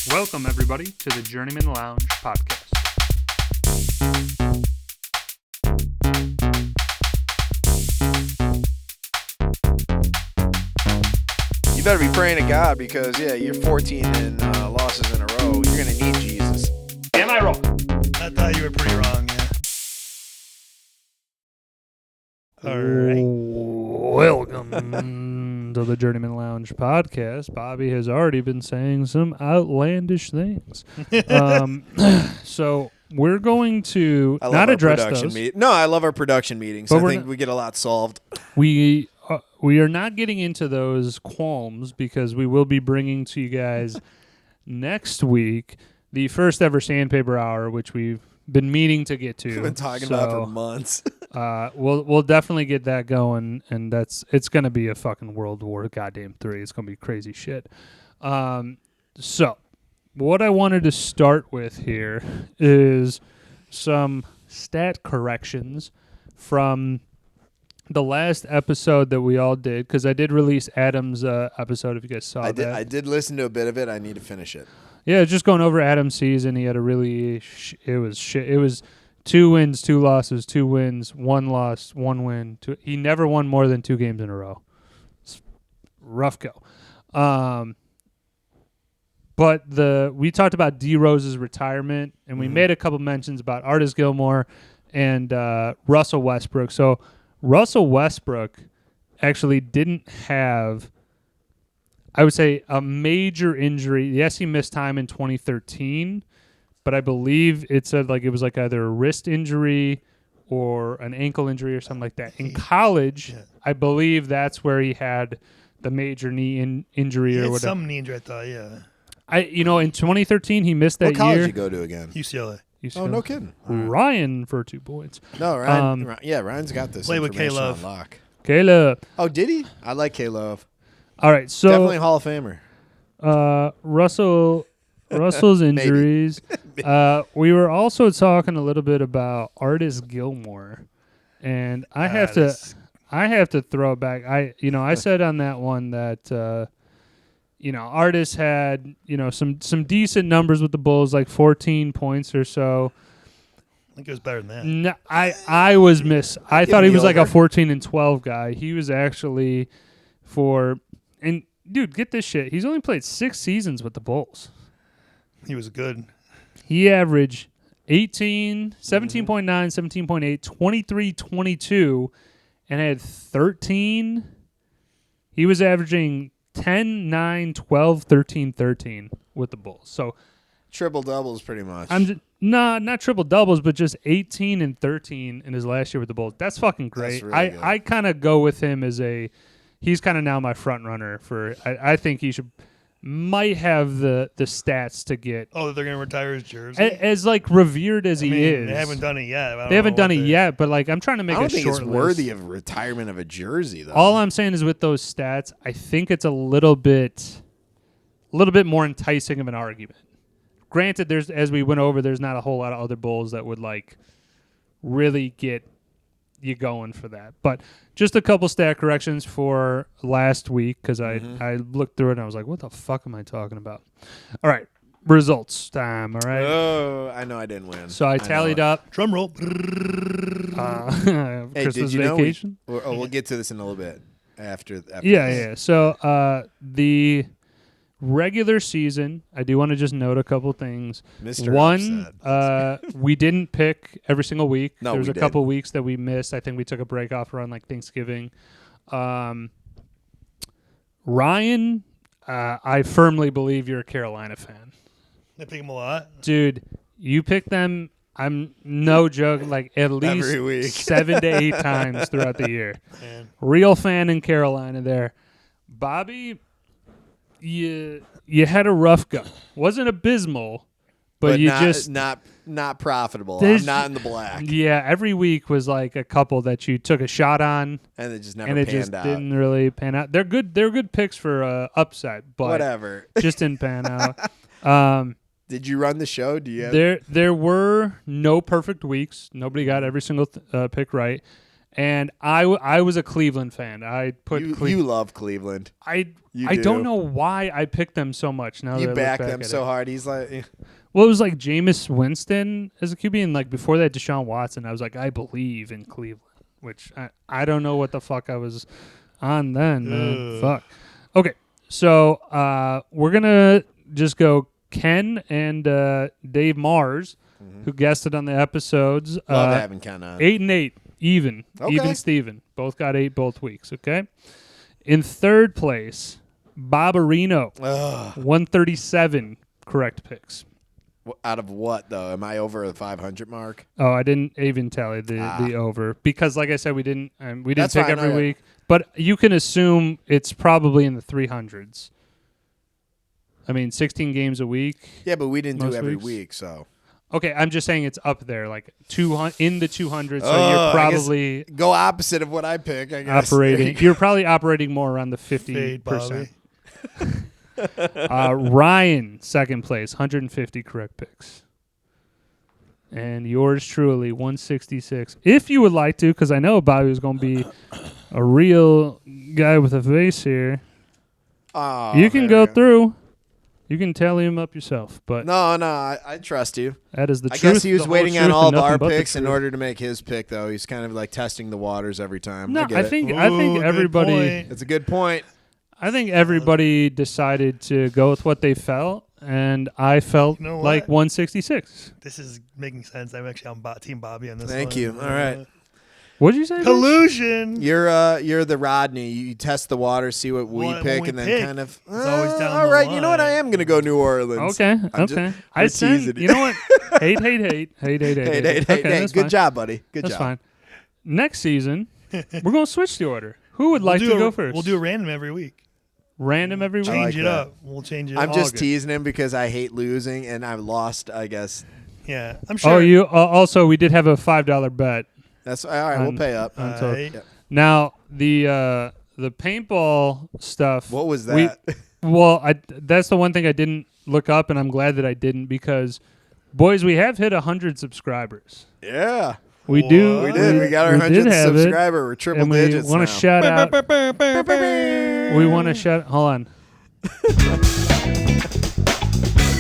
Welcome, everybody, to the Journeymen Lounge podcast. You better be praying to God because, you're 14 and losses in a row. You're going to need Jesus. Am I wrong? I thought you were pretty wrong, yeah. All right. Welcome to the Journeymen Lounge podcast. Bobby has already been saying some outlandish things. So we're going to not address those. No, I love our production meetings. I think we get a lot solved. We are not getting into those qualms because we will be bringing to you guys next week the first ever Sandpaper Hour, which we've been meaning to get to. We've been talking about for months. We'll definitely get that going, and it's going to be a fucking World War goddamn 3. It's going to be crazy shit. So what I wanted to start with here is some stat corrections from the last episode that we all did, because I did release Adam's episode, if you guys saw that. I did listen to a bit of it. I need to finish it. Yeah, just going over Adam's season. He had a really it was shit. It was 2 wins, 2 losses, 2 wins, 1 loss, 1 win. He never won more than 2 games in a row. It's rough go. But we talked about Drose's retirement, and we made a couple mentions about Artis Gilmore and Russell Westbrook. So Russell Westbrook actually didn't have, I would say, a major injury. Yes, he missed time in 2013, but I believe it said it was either a wrist injury or an ankle injury or something like that. In college, I believe that's where he had the major knee injury or whatever. Some knee injury, I thought, yeah. In 2013 he missed that year. What college did you go to again? UCLA. Oh, no kidding. Ryan for 2 points. No, Ryan. Ryan's got this. Play with K-Love. On lock. K-Love. Oh, did he? I like K-Love. All right, so definitely Hall of Famer. Russell's injuries. We were also talking a little bit about Artis Gilmore, and I have to throw it back. I said on that one that Artis had some decent numbers with the Bulls, like 14 points or so. I think it was better than that. No, I thought he was like a 14 and 12 guy. He was actually and dude, get this shit. He's only played 6 seasons with the Bulls. He was good. He averaged 18, 17.9, 17.8, 23, 22, and had 13. He was averaging 10, 9, 12, 13, 13 with the Bulls. So triple doubles pretty much. Not triple doubles, but just 18 and 13 in his last year with the Bulls. That's fucking great. That's really good. I kind of go with him as he's kind of now my front runner for. I think he might have the stats to get. Oh, they're gonna retire his jersey. As revered as he is. They haven't done it yet. But I'm trying to make a short list. I don't think it's worthy of retirement of a jersey, though. All I'm saying is with those stats, I think it's a little bit more enticing of an argument. Granted, as we went over, there's not a whole lot of other Bulls that would really get you going for that. But just a couple stat corrections for last week because I looked through it and I was like, what the fuck am I talking about? All right, results time, all right? Oh, I know I didn't win. So I tallied up. Drum roll. Hey, Christmas did you vacation. We'll get to this in a little bit after Yeah. So the regular season, I do want to just note a couple things. Mr. One, we didn't pick every single week. No, there was we a did. couple weeks that we missed. I think we took a break off around Thanksgiving. Ryan, I firmly believe you're a Carolina fan. I pick him a lot. Dude, you pick them, I'm no joke, at least Every week. 7 to 8 times throughout the year. Man. Real fan in Carolina there. Bobby, you had a rough go. Wasn't abysmal, but you not profitable. I'm not in the black. Yeah, every week was a couple that you took a shot on, and it just never and it panned just out. didn't really pan out. They're good. They're good picks for upside, but whatever. Just didn't pan out. Did you run the show? Do you? There were no perfect weeks. Nobody got every single pick right. And I was a Cleveland fan. I put you love Cleveland. I do. don't know why I picked them so much. Now You that I back look back them at so it. hard. He's like, Well, it was like Jameis Winston as a QB, and like before that, Deshaun Watson. I was like, I believe in Cleveland, which I don't know what the fuck I was on then, man. Ugh. Fuck. Okay, so we're gonna just go Ken and Dave Mars, who guested on the episodes. love having Ken on. 8 and 8, even Steven. Both got 8 both weeks. Okay. In third place, Barbarino, Ugh. 137 correct picks. Out of what though? Am I over the 500 mark? Oh, I didn't even tally the over because, like I said, we didn't That's pick fine, every okay. week. But you can assume it's probably in the 300s. I mean, 16 games a week. Yeah, but we didn't Most do every weeks. week, so Okay, I'm just saying it's up there, like 200 in the 200s. So Oh, you're I probably guess go opposite of what I pick. I guess. operating. You're probably operating more around the Fade, 50%. Bobby. Ryan, second place, 150 correct picks. And yours truly, 166. If you would like to, because I know Bobby was going to be a real guy with a face here. Oh, You can there go we through. You can tally him up yourself. But No, I trust you. that is the I truth. guess he was the whole waiting truth, on all and of nothing our but the picks in truth. order to make his pick, though. He's kind of like testing the waters every time. No, get I it. think Ooh, good everybody. point. It's a good point. I think everybody decided to go with what they felt, and I felt You know like what? 166. This is making sense. I'm actually on Team Bobby on this Thank one. you. All right. What did you say? Rich? Collusion. You're the Rodney. You test the water, see what we When pick, we and then pick, kind of. it's always down all the right, you know what? I line. am gonna go New Orleans. Okay, I'm okay. just- I we're send. teasing You know what? hate. Hey, Okay, that's good fine. job, buddy. Good That's job. fine. Next season, we're gonna switch the order. Who would like to go first? We'll do a random every week. Random every week. Change like it that. up. We'll change it I'm up. just good. teasing him because I hate losing, and I've lost. I guess Yeah, I'm sure. Oh, you also we did have a $5 bet. that's all right. We'll pay up. until- Aight. Yeah. Now the paintball stuff. What was we- that? Well, that's the one thing I didn't look up, and I'm glad that I didn't because, boys, we have hit 100 subscribers. Yeah, We do. we did. We got our we did 100th have it, subscriber. We're triple and we digits want now. to shout out. We want to shout. Hold on.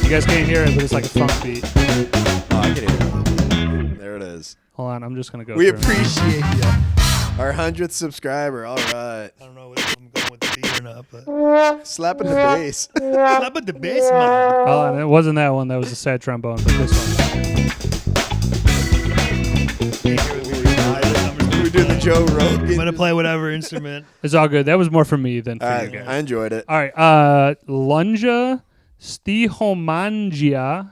You guys can't hear it, but it's like a funk beat. Oh, I can hear it. There it is. Hold on, I'm just gonna go. We through it. appreciate you. Our 100th subscriber. All right. I don't know if I'm going with the beat or not, but Slapping the bass. not but the bass, man. Hold on, it wasn't that one. That was a sad trombone, but this one. We do the Joe Rogan. I'm gonna play whatever instrument. It's all good. That was more for me than for All you right, guys. I enjoyed it. All right, Lunja Stihomanja.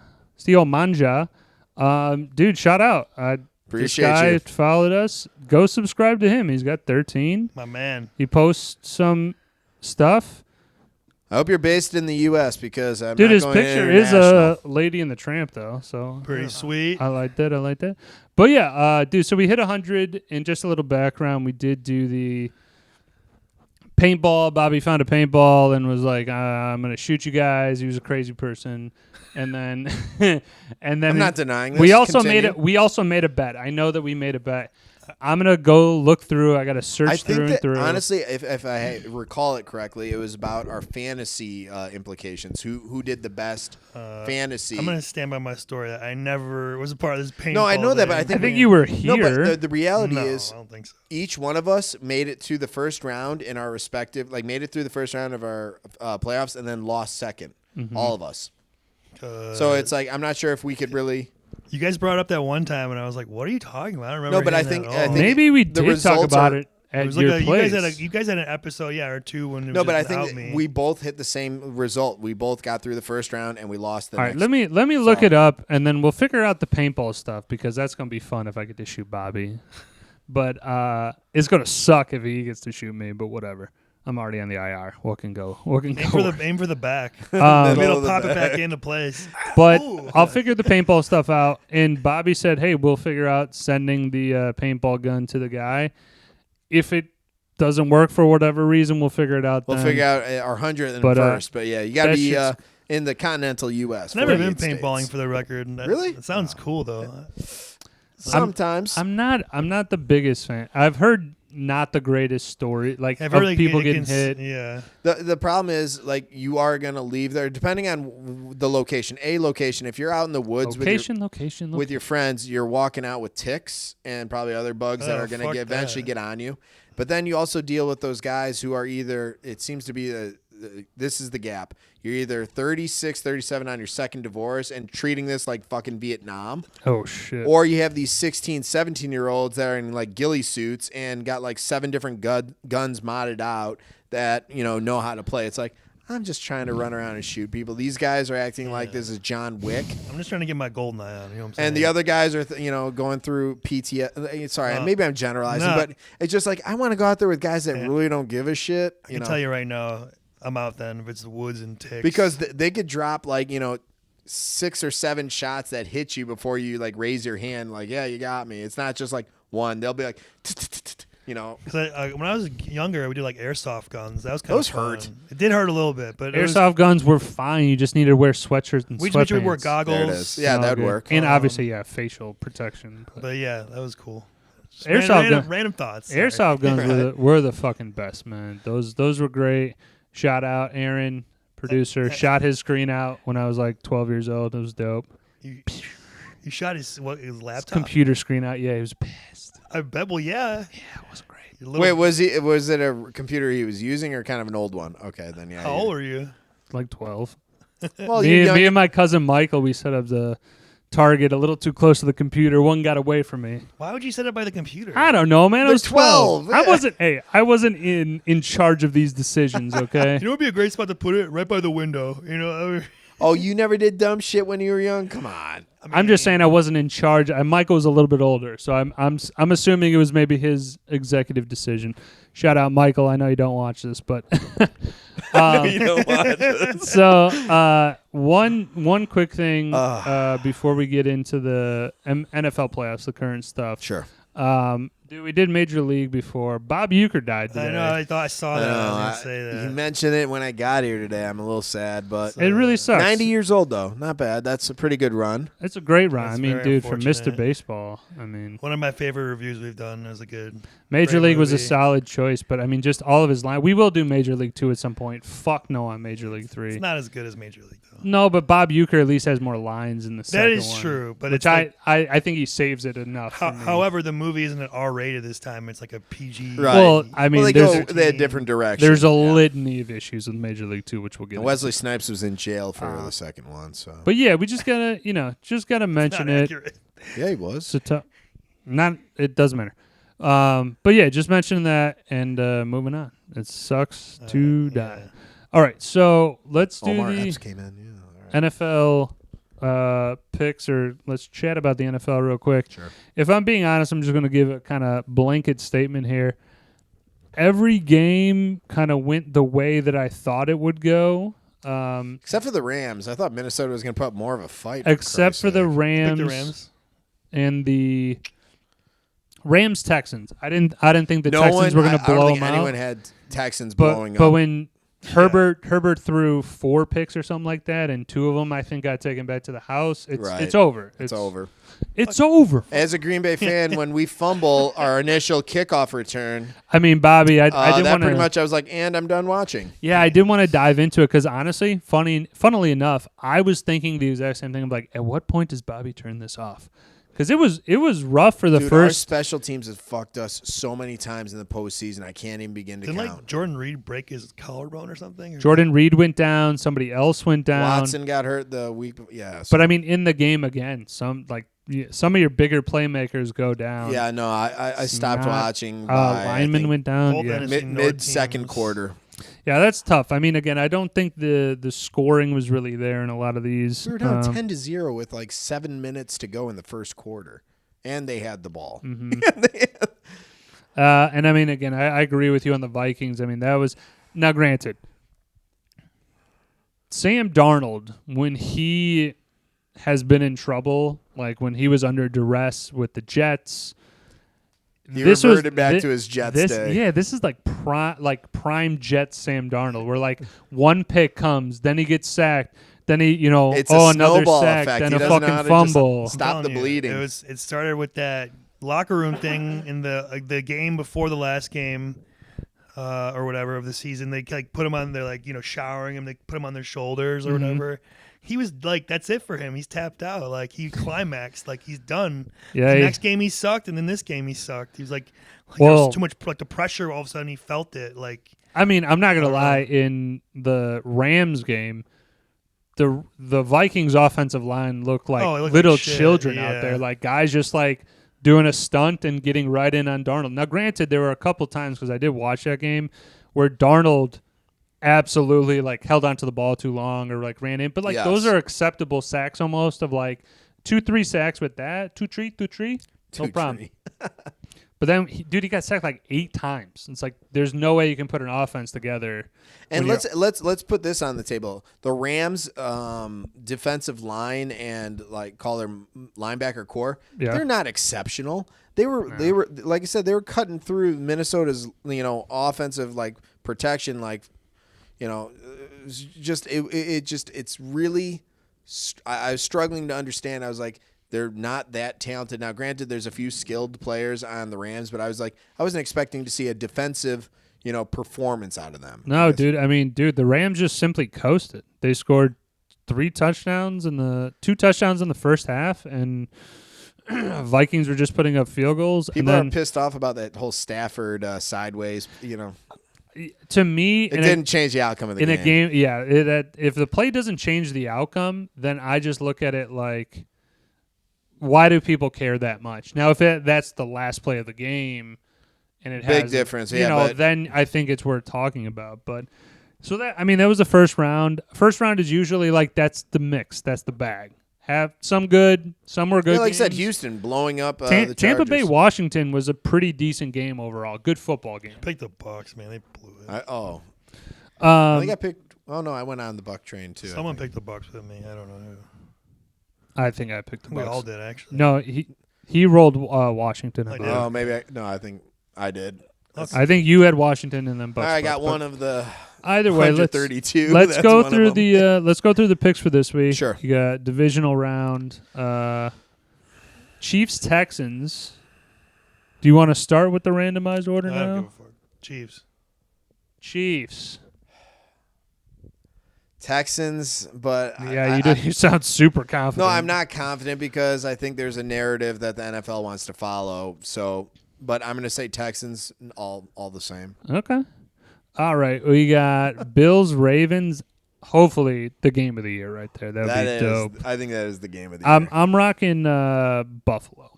Dude, shout out. Appreciate this guy you. followed us. Go subscribe to him. He's got 13. My man. He posts some stuff. I hope you're based in the U.S. because I'm Dude, not his going picture is international. a Lady in the Tramp, though. So Pretty sweet. I like that. But yeah, dude, so we hit 100. And just a little background, we did do the paintball. Bobby found a paintball and was like, I'm going to shoot you guys. He was a crazy person. And then and then I'm not denying this. we also made a bet. I know that we made a bet. I'm going to go look through. I got to search I through think and that, through. honestly, if I recall it correctly, it was about our fantasy implications. Who did the best fantasy? I'm gonna stand by my story that I never was a part of this paintball. No, I know that, but I thing. I think you were No, here. but the reality No, is I don't think so. each one of us made it to the first round in our respective, made it through the first round of our playoffs and then lost second. Mm-hmm. All of us. So it's like, I'm not sure if we could really. You guys brought it up that one time, and I was like, "What are you talking about?" I don't remember. No, but I hearing think- that at I all. think Maybe we the did talk results about are- it It at was your like place. you guys had an episode, or two when it was No, but I just think without that me. we both hit the same result. We both got through the first round and we lost the All right, next. let me look So- it up, and then we'll figure out the paintball stuff because that's gonna be fun if I get to shoot Bobby. But it's gonna suck if he gets to shoot me. But whatever, I'm already on the IR. What can go? aim for the back. Um, Maybe it'll the pop it back. back into place. But Ooh. I'll figure the paintball stuff out. And Bobby said, "Hey, we'll figure out sending the paintball gun to the guy. If it doesn't work for whatever reason, we'll figure it out. We'll then. figure out our 100th and But, first. But yeah, you got to that be shit's- in the continental U.S. I've never been 48 paintballing states. for the record. And Really? It sounds cool though. Sometimes. I'm not the biggest fan. I've heard not the greatest story, like I've of heard, like, people it getting can hit. Yeah. The problem is, like, you are going to leave there, depending on the location. If you're out in the woods with your friends, you're walking out with ticks and probably other bugs that are going to eventually get on you. But then you also deal with those guys who are either, it seems to be, this is the gap. You're either 36, 37 on your second divorce and treating this like fucking Vietnam. Oh, shit. Or you have these 16, 17-year-olds that are in like ghillie suits and got like 7 different guns modded out that, know how to play. It's like, I'm just trying to run around and shoot people. These guys are acting like this is John Wick. I'm just trying to get my golden eye on. You know what I'm saying? And the other guys are, going through PTS. Sorry, maybe I'm generalizing, but it's just like I want to go out there with guys that really don't give a shit. I can tell you right now, I'm out then if it's the woods and ticks. Because they could drop like 6 or 7 shots that hit you before you like raise your hand. Like, yeah, you got me. It's not just like one. They'll be like, Because when I was younger, we did like airsoft guns. That was kind of fun. Hurt. It did hurt a little bit, but airsoft guns were fine. You just needed to wear sweatshirts and we sweatpants. just wear goggles. There it is. Yeah, that'd work. And obviously, facial protection. But yeah, that was cool. Random thoughts. Airsoft guns were the fucking best, man. Those were great. Shout out Aaron, producer. Shot his screen out when I was like 12 years old. It was dope. You shot his laptop? Computer screen out. Yeah, he was pissed. I bet. Well, yeah. Yeah, it was great. Wait, was it a computer he was using or kind of an old one? Okay, then yeah. How old were you? Like 12. Well, me and my cousin Michael, we set up the target a little too close to the computer. One got away from me. Why would you set it by the computer? I don't know, man. I was 12. I wasn't in charge of these decisions, okay? You know what would be a great spot to put it? Right by the window. Oh, you never did dumb shit when you were young? Come on. I'm just saying I wasn't in charge. Michael was a little bit older, so I'm assuming it was maybe his executive decision. Shout out Michael. I know you don't watch this, but You don't watch this. So one quick thing before we get into the NFL playoffs, the current stuff. Sure. Dude, we did Major League before. Bob Uecker died today. I know. I thought I saw that. I was going to say that. You mentioned it when I got here today. I'm a little sad, but It really sucks. 90 years old though, not bad. That's a pretty good run. It's a great run. That's I mean, very dude, for unfortunate. Mr. Baseball. I mean, One of my favorite reviews we've done. It was a good. Major great League was a movie. solid choice, but I mean, just all of his line. We will do Major League 2 at some point. Fuck no on Major League 3. It's not as good as Major League though. No, but Bob Uecker at least has more lines in the second one. That is true, but which it's I think he saves it enough. for me. However, the movie isn't an R-rated this time. It's like a PG. Right. Well, I mean, they had different directions. there's a litany of issues with Major League 2, which we'll get And into. Wesley Snipes was in jail for the second one, so. But yeah, we just gotta mention Not it. accurate. Yeah, he was. It doesn't matter. But yeah, just mention that and moving on. It sucks to die. Yeah. All right, so let's do Omar the Epps came in. Yeah, all right. NFL picks, or let's chat about the NFL real quick. Sure. If I'm being honest, I'm just going to give a kind of blanket statement here. Every game kind of went the way that I thought it would go. Except for the Rams. I thought Minnesota was going to put up more of a fight. Except for the Pick Rams, the Rams. and the Rams Texans. I didn't think the Texans were going to blow I don't think them anyone out. had Texans blowing But up. when Herbert threw 4 picks or something like that, and 2 of them I think got taken back to the house. It's Right. it's over. It's over. It's over. As a Green Bay fan, when we fumble our initial kickoff return, I mean, Bobby, I didn't that want pretty to. much I was like, and I'm done watching. Yeah, I didn't want to dive into it because honestly, funnily enough, I was thinking the exact same thing. I'm like, at what point does Bobby turn this off? Because it was rough for the Dude, our first. special teams has fucked us so many times in the postseason. I can't even begin to Didn't count. like Jordan Reed break his collarbone or something? Jordan Reed went down. Somebody else went down. Watson got hurt the week. Yeah, But I mean, in the game again, some of your bigger playmakers go down. yeah, no, I stopped Not- watching. By, lineman went down. Both Yeah. NFC North mid second teams. quarter. Yeah, that's tough. I mean, again, I don't think the scoring was really there in a lot of these. We were down 10-0 with like 7 minutes to go in the first quarter, and they had the ball. And I mean, again, I agree with you on the Vikings. I mean, that was now granted. Sam Darnold, when he has been in trouble, like when he was under duress with the Jets. He reverted back to his Jets day. Yeah, this is like prime Jets Sam Darnold, where like one pick comes, then he gets sacked, Then he, it's a another snowball sack, effect. then He a doesn't know fucking how to fumble. just stop the bleeding. It started with that locker room thing in the game before the last game. Or whatever of the season, they like put him on. They're like showering him. They put him on their shoulders or whatever. He was like, that's it for him. He's tapped out. Like he climaxed. Like he's done. Yeah. The next game he sucked, and then this game he sucked. He was like there was too much. Like the pressure, all of a sudden he felt it. Like I mean, I'm not gonna lie. In the Rams game, the Vikings offensive line looked like little children out there. Like guys just like doing a stunt and getting right in on Darnold. Now, granted, there were a couple times, because I did watch that game, where Darnold absolutely like held onto the ball too long or like ran in. But like those are acceptable sacks almost of like 2-3 sacks with that. 2-3. No problem. But then, he got sacked like 8 times. It's like there's no way you can put an offense together. And let's put this on the table. The Rams' defensive line and like call their linebacker core, they're not exceptional. They were like I said, they were cutting through Minnesota's offensive like protection, like it's really. I was struggling to understand. I was like, they're not that talented. Now, granted, there's a few skilled players on the Rams, but I wasn't expecting to see a defensive, performance out of them. No, dude. I mean, the Rams just simply coasted. They scored 2 touchdowns in the first half, and Vikings were just putting up field goals. People are pissed off about that whole Stafford sideways, To me, it didn't change the outcome of the game. In a game, if the play doesn't change the outcome, then I just look at it like, why do people care that much? Now, if that's the last play of the game, and it has big difference, then I think it's worth talking about. But that was the first round. First round is usually like that's the mix, that's the bag. Have some good, some were good. Like games. I said, Houston blowing up the Chargers. Tampa Bay Washington was a pretty decent game overall. Good football game. Pick the Bucs, man. They blew it. I think I picked. Oh no, I went on the Buck train too. Someone picked the Bucs with me. I don't know who. I think I picked the Bucs. We all did, actually. No, he rolled Washington. I did. Oh, maybe I think I did. Okay. I think you had Washington and then Bucs. I got one of the. Either way, let's go through the picks for this week. Sure. You got divisional round, Chiefs Texans. Do you want to start with the randomized order now? I don't give a fuck. Chiefs. Texans, but you sound super confident. No, I'm not confident because I think there's a narrative that the NFL wants to follow. So, but I'm going to say Texans all the same. Okay. All right. We got Bills Ravens. Hopefully the game of the year right there. That would be dope. I think that is the game of the year. I'm rocking Buffalo.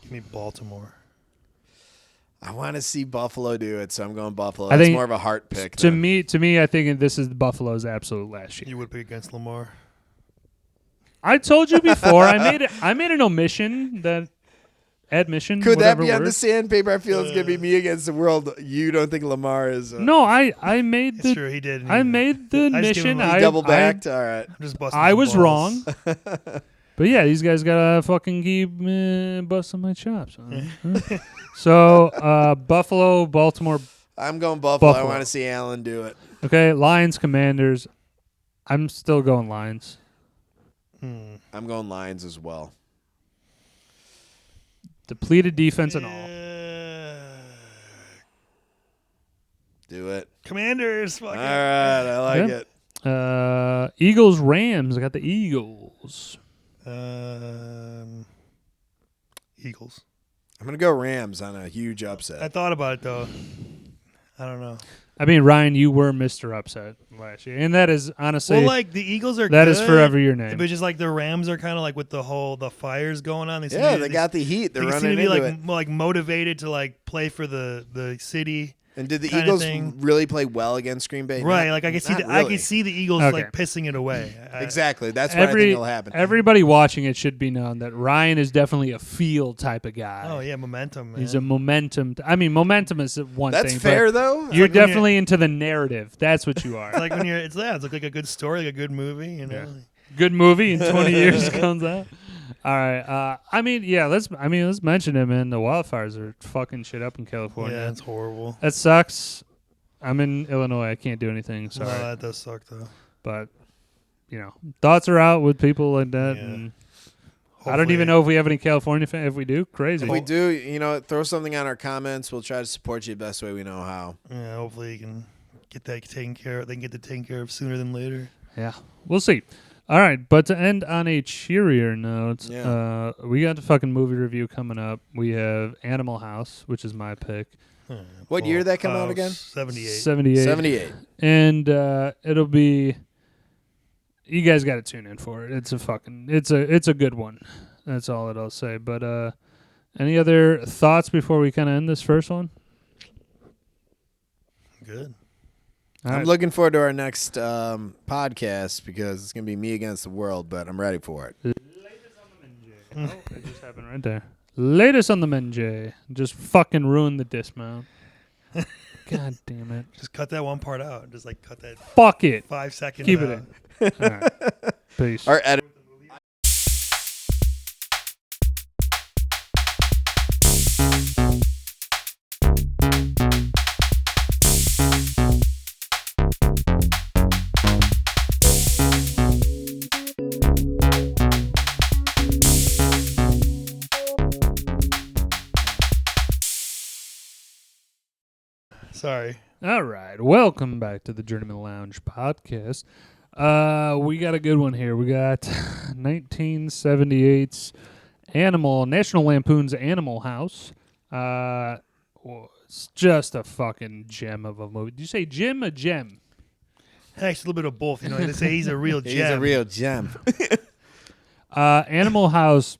Give me Baltimore. I want to see Buffalo do it, so I'm going Buffalo. It's more of a heart pick. To me, I think this is Buffalo's absolute last year. You would pick against Lamar. I told you before. I made an omission that admission. Could that be on the sandpaper? I feel it's gonna be me against the world. You don't think Lamar is? No, I made the. Sure, he did. I made the admission. I double backed. All right. I was wrong. But yeah, these guys gotta fucking keep busting my chops. So Buffalo, Baltimore. I'm going Buffalo. I want to see Allen do it. Okay, Lions, Commanders. I'm still going Lions. I'm going Lions as well. Depleted defense and all. Do it. Commanders. All right, I like it. Eagles, Rams. I got the Eagles. Eagles. I'm going to go Rams on a huge upset. I thought about it, though. I don't know. I mean, Ryan, you were Mr. Upset last year. And that is, honestly... Well, like, the Eagles are that good. That is forever your name. But just like the Rams are kind of like with the fires going on. They got the heat. They're running into it. They seem to be like motivated to like play for the city. And did the Eagles really play well against Green Bay? Right, like I can see I can see the Eagles like pissing it away. Exactly, that's what I think will happen. Everybody watching it should be known that Ryan is definitely a field type of guy. Oh yeah, momentum. Man. He's a momentum. Momentum is one thing. That's fair though. You're definitely into the narrative. That's what you are. Like when you're, it's like a good story, like a good movie. You know, good movie in 20 years comes out. All right. Let's mention it, man. The wildfires are fucking shit up in California. Yeah, it's horrible. That sucks. I'm in Illinois. I can't do anything. Sorry. No, that does suck though. But thoughts are out with people like that. Yeah. And I don't even know if we have any California fans. If we do, crazy. If we do, throw something on our comments. We'll try to support you the best way we know how. Yeah, hopefully you can get that taken care of. They can get that taken care of sooner than later. Yeah, we'll see. All right, but to end on a cheerier note, we got the fucking movie review coming up. We have Animal House, which is my pick. What year did that come out again? 78. 78. And it'll be... You guys got to tune in for it. It's a good one. That's all that I'll say. But any other thoughts before we kind of end this first one? Good. I'm looking forward to our next podcast because it's going to be me against the world, but I'm ready for it. Latest on the Menjay. Oh, it just happened right there. Latest on the Menjay. Just fucking ruined the dismount. God damn it. Just cut that one part out. Just cut that. Fuck it. 5 seconds. Keep out. it in. All right. Peace. Our edit. Sorry. All right. Welcome back to the Journeymen Lounge podcast. We got a good one here. We got 1978's National Lampoon's Animal House. It's just a fucking gem of a movie. Did you say gem or gem? Hey, it's a little bit of both. They say he's a real gem. He's a real gem. Animal House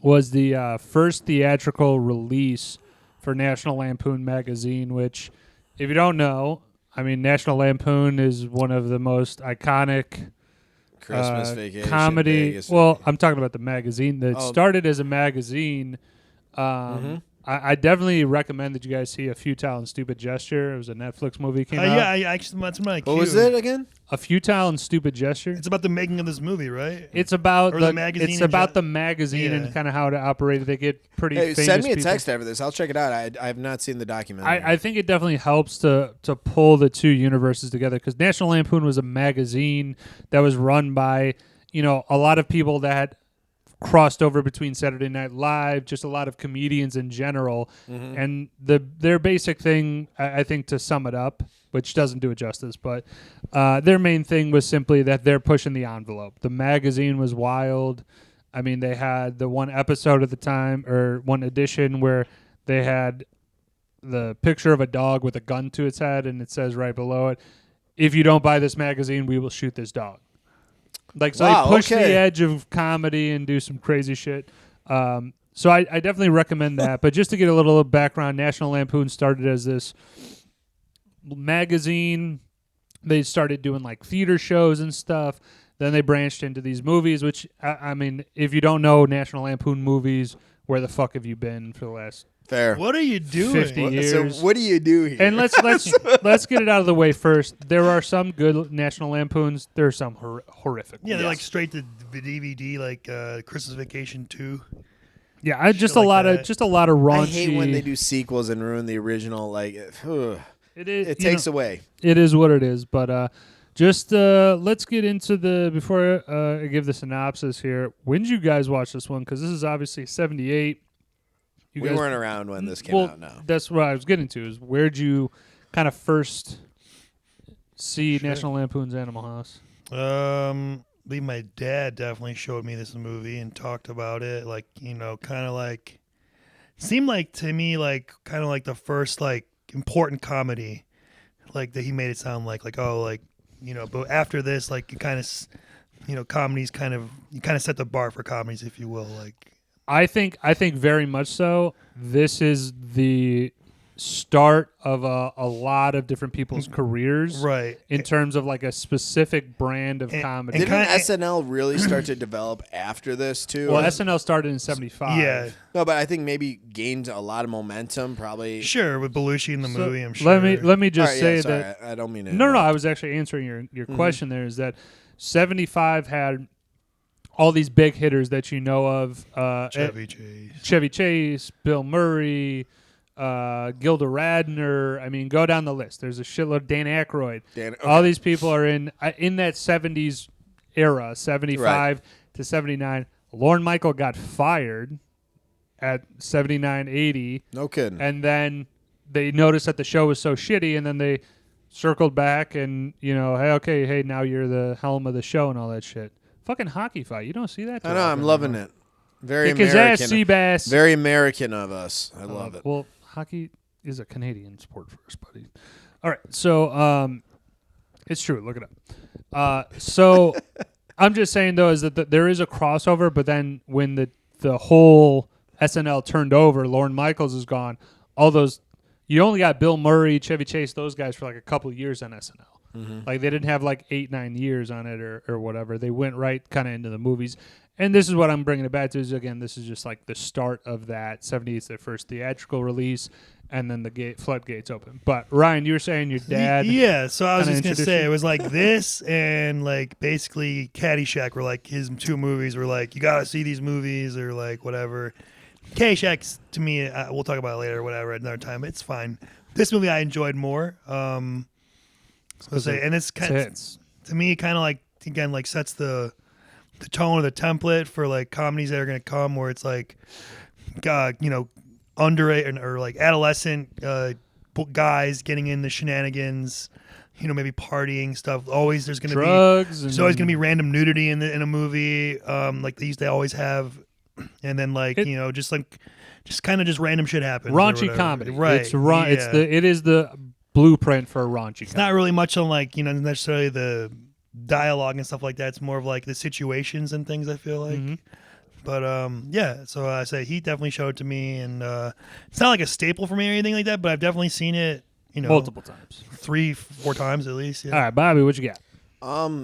was the first theatrical release for National Lampoon magazine, which, if you don't know, National Lampoon is one of the most iconic Christmas Vacation comedy. Vegas Well, Vacation. I'm talking about the magazine that started as a magazine. I definitely recommend that you guys see A Futile and Stupid Gesture. It was a Netflix movie. Came out. Yeah, actually, that's my cue. What was it again? A Futile and Stupid Gesture. It's about the making of this movie, right? It's about the magazine. It's about the magazine and kind of how to operate it. They get pretty famous. Send me a people. text after this. I'll check it out. I have not seen the documentary. I think it definitely helps to pull the two universes together, because National Lampoon was a magazine that was run by a lot of people that had crossed over between Saturday Night Live, just a lot of comedians in general. And their basic thing, I think, to sum it up, which doesn't do it justice, but their main thing was simply that they're pushing the envelope. The magazine was wild. They had the one episode at the time, or one edition, where they had the picture of a dog with a gun to its head, and it says right below it, "If you don't buy this magazine, we will shoot this dog." They push the edge of comedy and do some crazy shit. So I definitely recommend that. But just to get a little background, National Lampoon started as this magazine. They started doing theater shows and stuff. Then they branched into these movies, which, if you don't know National Lampoon movies, where the fuck have you been for the last Fair. What are you doing? 50 years? So what do you do here? And let's get it out of the way first. There are some good National Lampoons. There are some horrific. Yeah, ones. they're straight to DVD, Christmas Vacation 2. Yeah, just a lot of raunchy. I hate when they do sequels and ruin the original. It takes away. It is what it is. But let's get into before I give the synopsis here. When did you guys watch this one? Because this is obviously 78. We weren't around when this came out. No, that's what I was getting to. Is where'd you kind of first see National Lampoon's Animal House? I believe my dad definitely showed me this movie and talked about it. Seemed like to me kind of the first important comedy, that he made it sound like. But after this, you kind of, comedies you kind of set the bar for comedies, if you will, I think very much so. This is the start of a lot of different people's careers, right? In terms of a specific brand of comedy. Didn't SNL really start to develop after this too? Well, SNL started in 75. Yeah. No, but I think maybe gained a lot of momentum. Probably. Sure, with Belushi in the movie, I'm sure. Let me just say that I don't mean it. No. I was actually answering your question. There is that 75 had all these big hitters that you know of. Chevy Chase, Bill Murray, Gilda Radner. Go down the list. There's a shitload. Dan Aykroyd. All these people are in that 70s era, 75 to 79. Lorne Michael got fired at 79, 80. No kidding. And then they noticed that the show was so shitty, and then they circled back and, hey, now you're the helm of the show and all that shit. Fucking hockey fight. You don't see that. I know. I'm loving it. Very Kick American. His ass, Seabass. Very American of us. I love it. Well, hockey is a Canadian sport for us, buddy. All right. So it's true. Look it up. So I'm just saying, though, is that there is a crossover, but then when the whole SNL turned over, Lorne Michaels is gone. All those, you only got Bill Murray, Chevy Chase, those guys for like a couple of years on SNL. Mm-hmm. Like they didn't have like 8-9 years on it or whatever. They went right kind of into the movies. And this is what I'm bringing it back to is, again, this is just like the start of that. 70 is their first theatrical release, and then the floodgates open. But Ryan, you were saying your dad. Yeah, so I was just going to say, it was like this and like basically Caddyshack were like his two movies were like, you got to see these movies or like whatever. Caddyshack, to me, we'll talk about it later or whatever at another time. It's fine. This movie I enjoyed more. And it's kind of, to me, kind of like, again, like sets the tone or the template for like comedies that are going to come where it's like, underage or like adolescent guys getting into shenanigans, maybe partying stuff. Always there's going to be drugs. There's always going to be random nudity in a movie, like they used to always have, and then like just kind of random shit happens. Raunchy comedy, right? It is the blueprint for a raunchy. It's not really much on like necessarily the dialogue and stuff like that. It's more of like the situations and things, I feel like. Mm-hmm. But so I say he definitely showed it to me, and it's not like a staple for me or anything like that, but I've definitely seen it multiple times, 3-4 times at least. Yeah. All right, Bobby, what you got?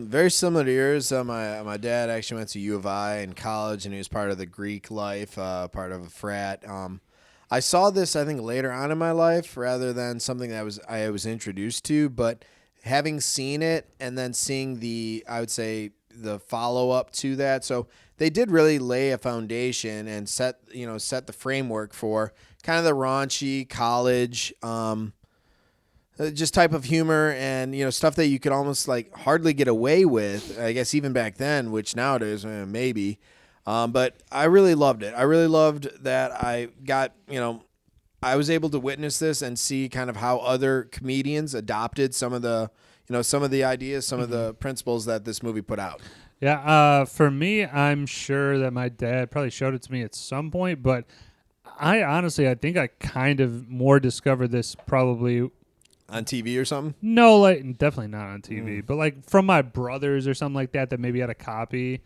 Very similar to yours. My dad actually went to U of I in college, and he was part of the Greek life, part of a frat. I saw this, I think, later on in my life rather than something that I was introduced to. But having seen it and then seeing the follow-up to that, so they did really lay a foundation and set the framework for kind of the raunchy college just type of humor and, stuff that you could almost like hardly get away with, I guess, even back then, which nowadays maybe. But I really loved it. I really loved that I got, I was able to witness this and see kind of how other comedians adopted some of the ideas, some of the principles that this movie put out. Yeah. For me, I'm sure that my dad probably showed it to me at some point, but I think I kind of more discovered this probably on TV or something. No, like definitely not on TV, but like from my brothers or something like that maybe had a copy.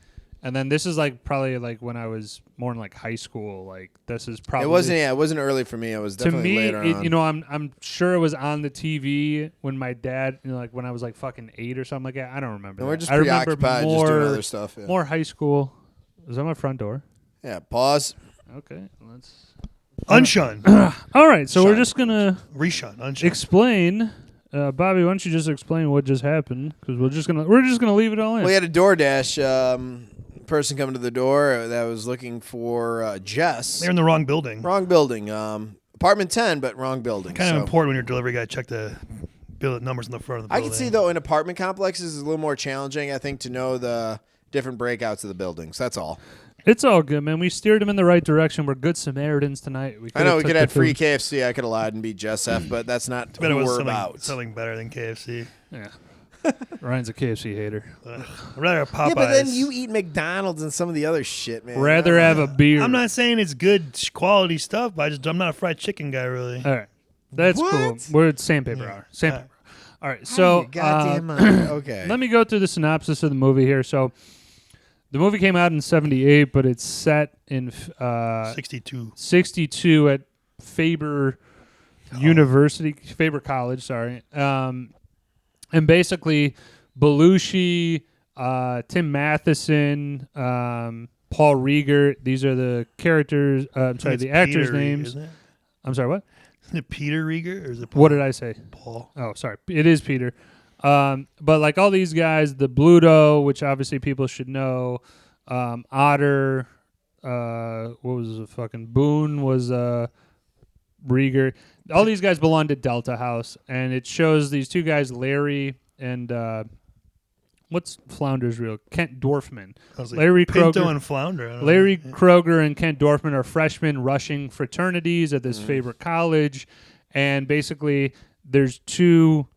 And then this is like probably like when I was more in like high school. Like this is probably it wasn't early for me. It was definitely later on. I'm sure it was on the TV when my dad, like when I was like fucking 8 or something like that. I don't remember. And we're just preoccupied, just doing other stuff. Yeah. More high school. Is that my front door? Yeah. Pause. Okay, let's unshun. All right, so we're just gonna unshun. Explain. Bobby, why don't you just explain what just happened? Because we're just gonna leave it all in. We had a DoorDash person coming to the door that was looking for Jess. They're in the wrong building. Wrong building. Apartment 10, but wrong building. Kind of important when your delivery guy check the numbers in the front of the building. I can see, though, in apartment complexes, it's a little more challenging, I think, to know the different breakouts of the buildings. That's all. It's all good, man. We steered him in the right direction. We're good Samaritans tonight. I know we could have free KFC. I could have lied and be Jess F, but that's not what we're about. Something better than KFC. Yeah. Ryan's a KFC hater. I'd rather have Popeyes. Yeah, but then you eat McDonald's and some of the other shit, man. Rather have a beer. I'm not saying it's good quality stuff, but I'm not a fried chicken guy, really. All right. That's cool. We're at sandpaper hour. Sandpaper. All right. So, okay. Let me go through the synopsis of the movie here. So, the movie came out in 78, but it's set in 62 at Faber University, Faber College, sorry. And basically, Belushi, Tim Matheson, Paul Rieger, these are the characters, the actors' names. Isn't it? I'm sorry, what? Isn't it Peter Rieger or is it Paul? What did I say? Paul. Oh, sorry. It is Peter. But like all these guys, the Bluto, which obviously people should know, Otter, what was the fucking Boone was Rieger. All these guys belong to Delta House, and it shows these two guys, Larry and what's Flounder's real? Kent Dorfman. I was like, Larry Pinto Kroger and Flounder. I don't Larry know. Kroger and Kent Dorfman are freshmen rushing fraternities at this favorite college, and basically there's two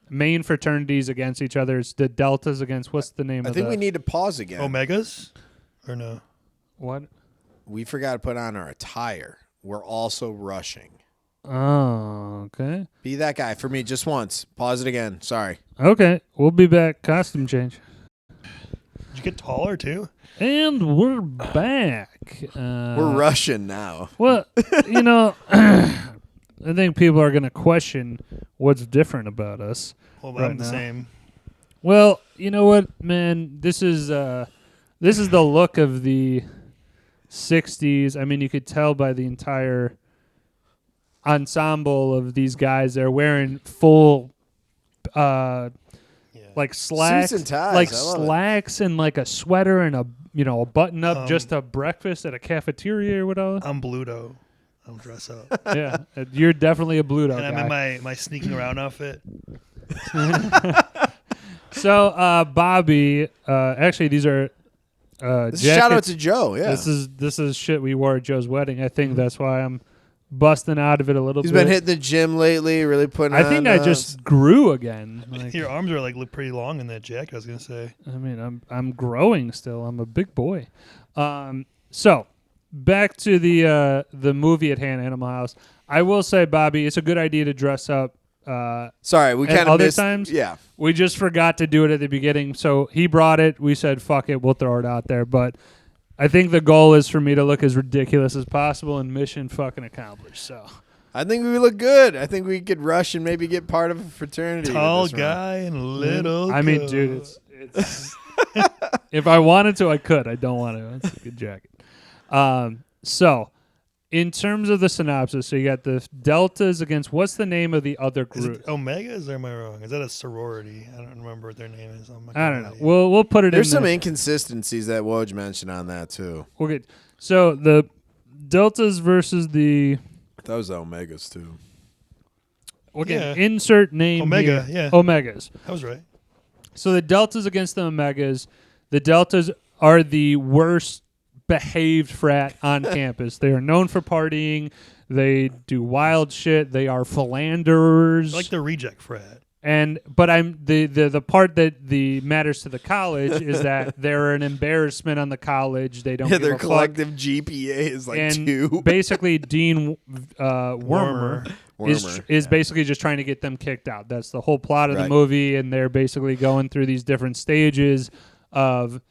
main fraternities against each other. It's the Deltas against what's the name I of think the we need to pause again. Omegas? Or no? what? We forgot to put on our attire. We're also rushing. Oh, okay. Be that guy for me just once. Pause it again. Sorry. Okay, we'll be back. Costume change. Did you get taller too? And we're back. We're rushing now. Well, I think people are going to question what's different about us. Well, right I'm the now. same. Well, you know what, man? This is the look of the 60s. I mean, you could tell by the entire ensemble of these guys. They're wearing full like slacks, Suits and ties. like I love it. slacks and like a sweater and a button up just to breakfast at a cafeteria or whatever. I'm Bluto. I'll dress up. Yeah, you're definitely a Bluto And guy. I'm in my sneaking around outfit. So, Bobby, actually, these are This is a shout out jackets. to Joe. Yeah. This is shit we wore at Joe's wedding. I think that's why I'm busting out of it a little He's bit. been hitting the gym lately, really putting I think on, I just grew again. Like, Your arms are like look pretty long in that jacket. I was gonna say. I mean, I'm growing still. I'm a big boy. So back to the movie at hand, Animal House. I will say, Bobby, it's a good idea to dress up. Sorry, we and kind of other missed. times? Yeah. We just forgot to do it at the beginning. So he brought it. We said, fuck it. We'll throw it out there. But I think the goal is for me to look as ridiculous as possible, and mission fucking accomplished. So I think we look good. I think we could rush and maybe get part of a fraternity. with Tall this round. guy and little. I mean, dude, it's if I wanted to, I could. I don't want to. It's a good jacket. So in terms of the synopsis, so you got the Deltas against what's the name of the other Is group? it Omegas or am I wrong? Is that a sorority? I don't remember what their name is. I don't know. We'll put it There's in some there. inconsistencies that Woj mentioned on that too. We'll get so the Deltas versus the That was the Omegas too. okay. Yeah. Insert name Omega, here. yeah. Omegas. I was right. So the Deltas against the Omegas. The Deltas are the worst behaved frat on campus. They are known for partying. They do wild shit. They are philanderers. Like the reject frat. But I'm the part that matters to the college is that they're an embarrassment on the college. They don't Yeah, give their a fuck. collective GPA is like And 2. basically, Dean Wormer is basically just trying to get them kicked out. That's the whole plot of the Right. movie, and they're basically going through these different stages of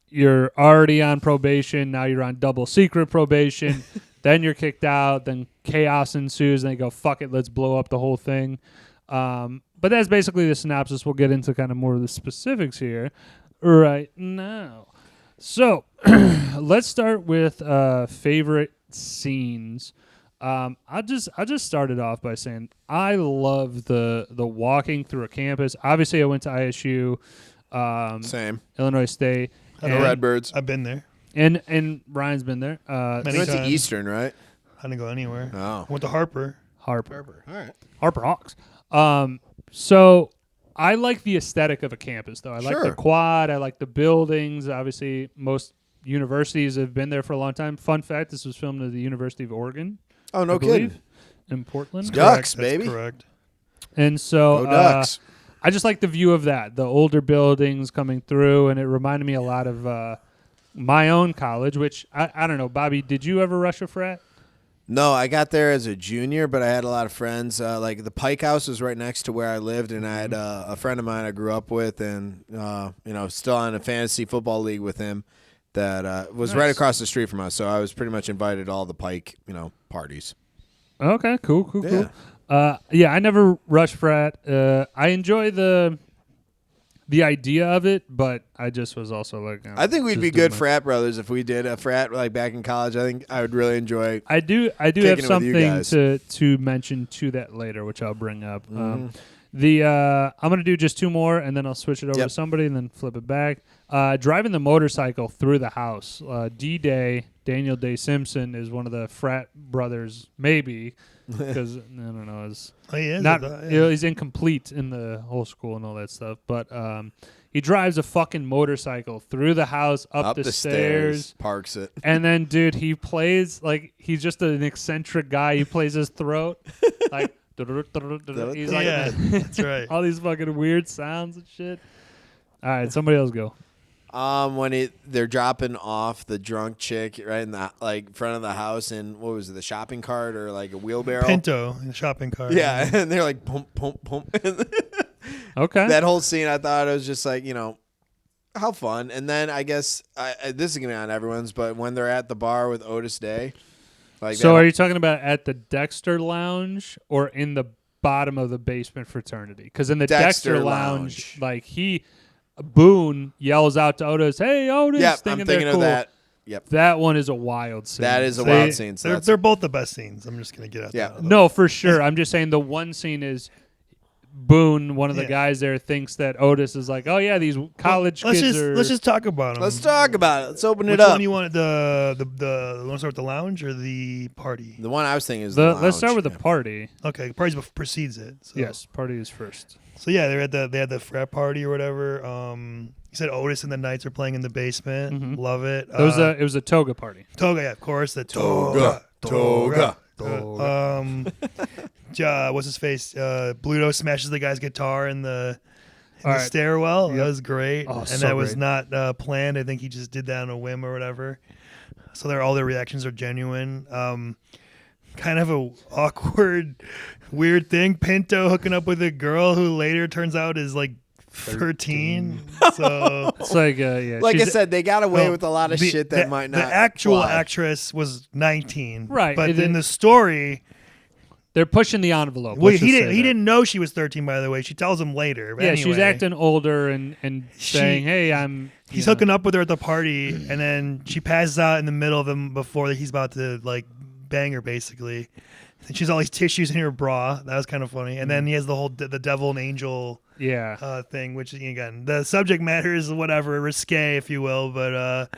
you're already on probation, now you're on double secret probation, then you're kicked out, then chaos ensues, and they go, fuck it, let's blow up the whole thing. But that's basically the synopsis. We'll get into kind of more of the specifics here right now. So let's start with favorite scenes. I'll just start it off by saying I love the walking through a campus. Obviously, I went to ISU, Same. Illinois State. The Redbirds. I've been there. And Ryan's been there. Many You went to times. Eastern, right? I didn't go anywhere. Oh. Went to Harper. Harper. All right. Harper Hawks. So I like the aesthetic of a campus, though. I like the Sure. quad. I like the buildings. Obviously, most universities have been there for a long time. Fun fact, this was filmed at the University of Oregon. Oh, no I believe, kidding. in Portland. Ducks, Correct. baby. That's correct. And so Go Ducks. I just like the view of that, the older buildings coming through, and it reminded me a lot of my own college, which I don't know. Bobby, did you ever rush a frat? No, I got there as a junior, but I had a lot of friends. Like the Pike House was right next to where I lived, and I had a friend of mine I grew up with, and still on a fantasy football league with him that was right across the street from us. So I was pretty much invited to all the Pike, parties. Okay, cool. Yeah. I never rushed frat. I enjoy the idea of it, but I just was also like, I think we'd just be doing good my- frat brothers if we did a frat like back in college. I think I would really enjoy. I do kicking have it with you something guys. to mention to that later, which I'll bring up. I'm gonna do just two more, and then I'll switch it over Yep. to somebody, and then flip it back. Driving the motorcycle through the house. D-Day, Daniel Day Simpson is one of the frat brothers, maybe because I don't know, he is not he's incomplete in the whole school and all that stuff. But he drives a fucking motorcycle through the house, up the stairs, parks it, and then dude, he plays like he's just an eccentric guy. He plays his throat like. He's like, that's right. All these fucking weird sounds and shit. All right, somebody else go. When they're dropping off the drunk chick right in the front of the house in what was it, the shopping cart or like a wheelbarrow? Pinto in the shopping cart. Yeah, and they're like pump, pump, pump. Okay. That whole scene, I thought it was just like, how fun. And then I guess this is gonna be on everyone's, but when they're at the bar with Otis Day. So are you talking about at the Dexter Lounge or in the bottom of the basement fraternity? Because in the Dexter Lounge, like Boone yells out to Otis, "Hey, Otis!" Yeah, I'm thinking of that. Yep, that one is a wild scene. That is a wild scene. So they're both the best scenes. I'm just gonna get out. Yeah, no, for sure. I'm just saying the one scene is. Boone, one of the guys there, thinks that Otis is like, oh yeah, these college kids are. Let's just talk about them. Let's talk about it. Let's open it up. Which one you wanted? The want to start with the lounge or the party? The one I was thinking is the lounge. Let's start with the party. Okay, the party precedes it. So. Yes, party is first. So yeah, they had the frat party or whatever. You said Otis and the Knights are playing in the basement. Mm-hmm. Love it. It was a toga party. Toga, yeah, of course. The toga. What's his face? Bluto smashes the guy's guitar in the Right. stairwell. Yep. That was great. Oh, and so that was not planned. I think he just did that on a whim or whatever. So all their reactions are genuine. Kind of a awkward, weird thing. Pinto hooking up with a girl who later turns out is like 13. So it's like yeah. Like I said, they got away with a lot of shit that might not. The actual actress was 19. Right. But in the story, they're pushing the envelope. Well, he didn't know she was 13, by the way. She tells him later. But yeah, anyway, she's acting older and saying, "Hey, He's hooking up with her at the party, and then she passes out in the middle of him before he's about to like bang her, basically. And she's all these tissues in her bra. That was kind of funny. And then he has the whole the devil and angel thing, which again, the subject matter is whatever risque, if you will, but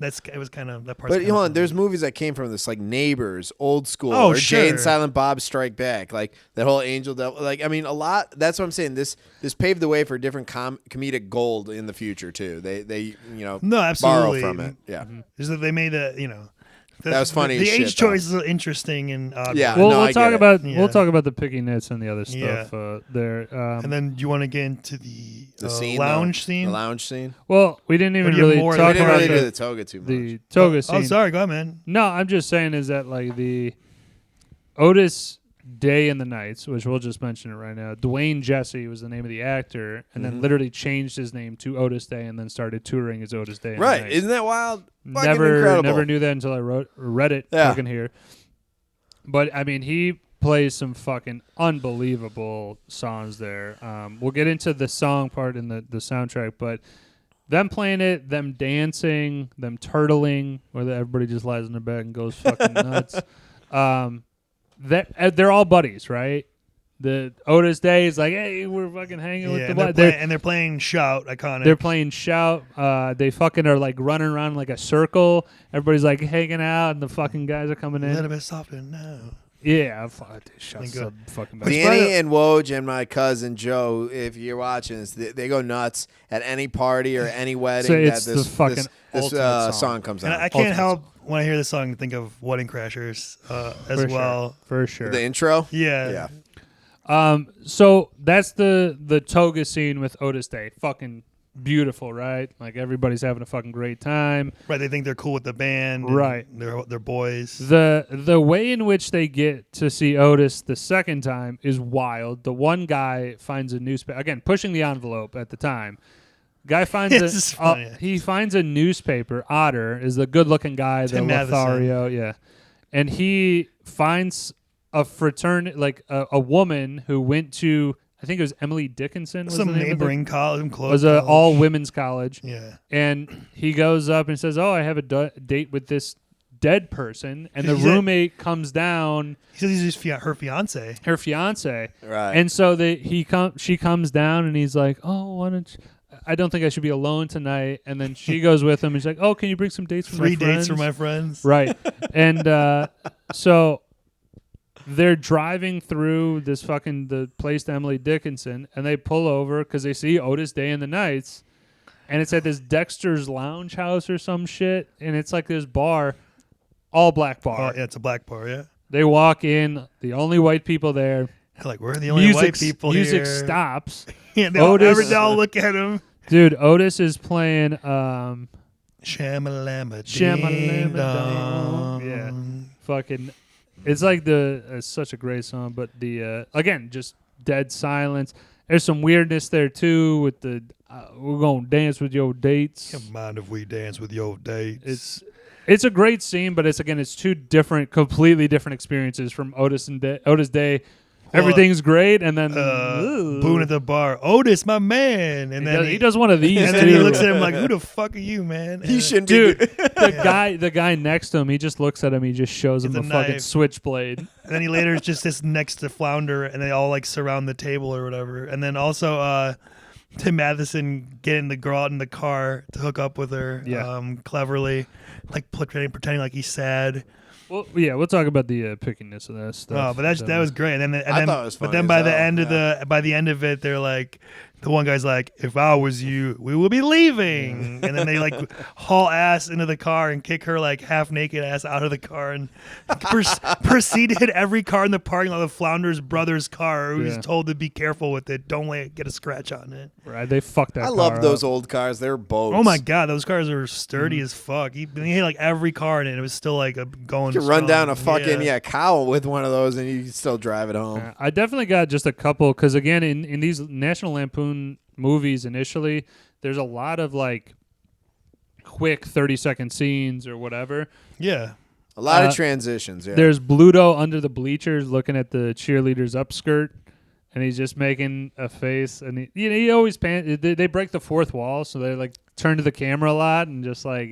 it was kind of that part. But hold on, there's movies that came from this, like Neighbors, Old School, or sure. Jay and Silent Bob Strike Back, like that whole angel devil. Like, I mean, a lot. That's what I'm saying. This paved the way for different comedic gold in the future too. They no, absolutely borrow from it. Yeah, is that they made that that was funny. The age shit, choice is interesting and yeah. We'll talk about the picky nits and the other stuff there. And then do you want to get into the scene, lounge scene? The lounge scene. Well, we didn't even really talk about the toga too much. The toga scene. Oh, sorry, go ahead, man. No, I'm just saying is that like the Otis Day and the Knights, which we'll just mention it right now. Dwayne Jesse was the name of the actor, and then literally changed his name to Otis Day, and then started touring as Otis Day. Right? Isn't that wild? Never knew that until I read it. Fucking here. But I mean, he plays some fucking unbelievable songs there. We'll get into the song part in the soundtrack, but them playing it, them dancing, them turtling, where everybody just lies in their bed and goes fucking nuts. They're all buddies, right? The Otis Day is like, hey, we're fucking hanging with the buddies. And they're playing Shout, iconic. They're playing Shout. They fucking are like running around like a circle. Everybody's like hanging out, and the fucking guys are coming in. A little bit softer now. Yeah, Shout's so fucking bad. Danny and Woj and my cousin Joe, if you're watching this, they go nuts at any party or any wedding. So it's the fucking this song comes out. I can't help when I hear this song to think of Wedding Crashers as well. For sure. The intro? Yeah. So that's the toga scene with Otis Day. Fucking beautiful, right? Like everybody's having a fucking great time. Right, they think they're cool with the band. Right. They're boys. The way in which they get to see Otis the second time is wild. The one guy finds a newspaper, again, pushing the envelope at the time. Guy finds he finds a newspaper. Otter is the good-looking guy, Tim the Lothario, yeah. And he finds a fraternity, like a woman who went to, I think it was Emily Dickinson. Was some the name neighboring college. It was an all-women's college. Yeah. And he goes up and says, oh, I have a date with this dead person. And the roommate comes down. He says he's her fiance. Her fiance. Right. And so she comes down and he's like, oh, why don't you... I don't think I should be alone tonight. And then she goes with him. He's like, oh, can you bring some dates for my friends? 3 dates for my friends. Right. And so they're driving through the place to Emily Dickinson, and they pull over because they see Otis Day and the Knights, and it's at this Dexter's Lounge House or some shit, and it's like this bar, all black bar. Oh, yeah, it's a black bar, yeah. They walk in, the only white people there. They're like, we're the only white people music here. stops. Yeah, they all look at him. Dude, Otis is playing Shamalama Shamalama Dong. Yeah. Fucking it's like it's such a great song, but the again, just dead silence. There's some weirdness there too with the we're gonna dance with your dates. Come mind if we dance with your dates. It's a great scene, but it's two completely different experiences from Otis Day. Everything's great, and then Boone at the bar. Otis, my man, and then he does one of these, and then he looks at him like, "Who the fuck are you, man?" He shouldn't dude. be. The guy next to him, he just looks at him. He just shows him a fucking switchblade. And then he later just sits next to Flounder, and they all like surround the table or whatever. And then also Tim Matheson getting the girl out in the car to hook up with her, cleverly, like pretending like he's sad. Well, yeah, we'll talk about the pickiness of that stuff. Oh, but that was great. And then I thought it was funny. But then by the end of it, they're like, the one guy's like, "If I was you, we would be leaving." And then they like haul ass into the car and kick her like half naked ass out of the car and proceed to hit every car in the parking lot of Flounder's brother's car, who's told to be careful with it. Don't get a scratch on it. Right? They fucked that. I car love those up. old cars. They're boats. Oh my god, those cars are sturdy as fuck. He hit like every car in it. It was still like going. You could run down a fucking cow with one of those, and you can still drive it home. I definitely got just a couple because again, in these National Lampoon movies initially, there's a lot of like quick 30-second scenes or whatever. Yeah. A lot of transitions, yeah. There's Bluto under the bleachers looking at the cheerleader's upskirt, and he's just making a face. And he always they break the fourth wall, so they like turn to the camera a lot and just like.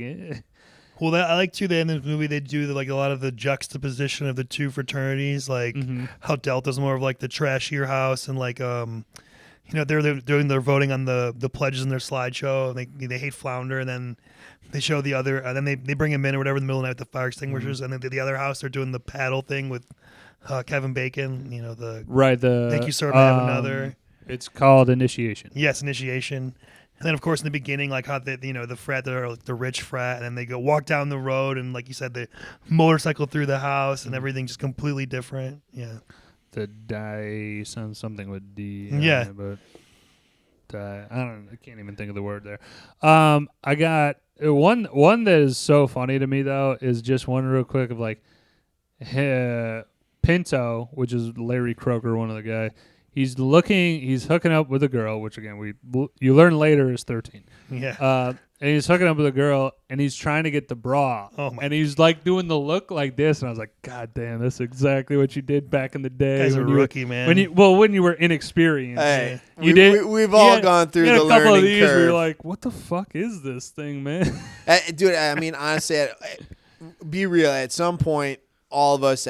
Well, I like too that in this movie they do like a lot of the juxtaposition of the two fraternities, like how Delta's more of like the trashier house, and like they're doing their voting on the pledges in their slideshow, and they hate Flounder, and then they show the other, and then they bring him in or whatever in the middle of the night with the fire extinguishers, and then the other house they're doing the paddle thing with Kevin Bacon, the Thank You Sir, I Have Another. It's called Initiation. Yes, Initiation. And then, of course, in the beginning, like how the frat, they're like the rich frat, and then they go walk down the road, and like you said, the motorcycle through the house, and everything just completely different. Yeah. The die sounds something with D. Yeah. But I can't even think of the word there. I got one that is so funny to me though is just one real quick of like Pinto, which is Larry Croker, one of the guys. He's hooking up with a girl, which again you learn later is 13. Yeah. And he's hooking up with a girl, and he's trying to get the bra, and he's like doing the look like this, and I was like, God damn, that's exactly what you did back in the day. Guy's a rookie, man. When you were inexperienced, hey, did. We've all gone through the learning couple of these curve. where you're like, what the fuck is this thing, man? Dude, I mean, honestly, be real. At some point, all of us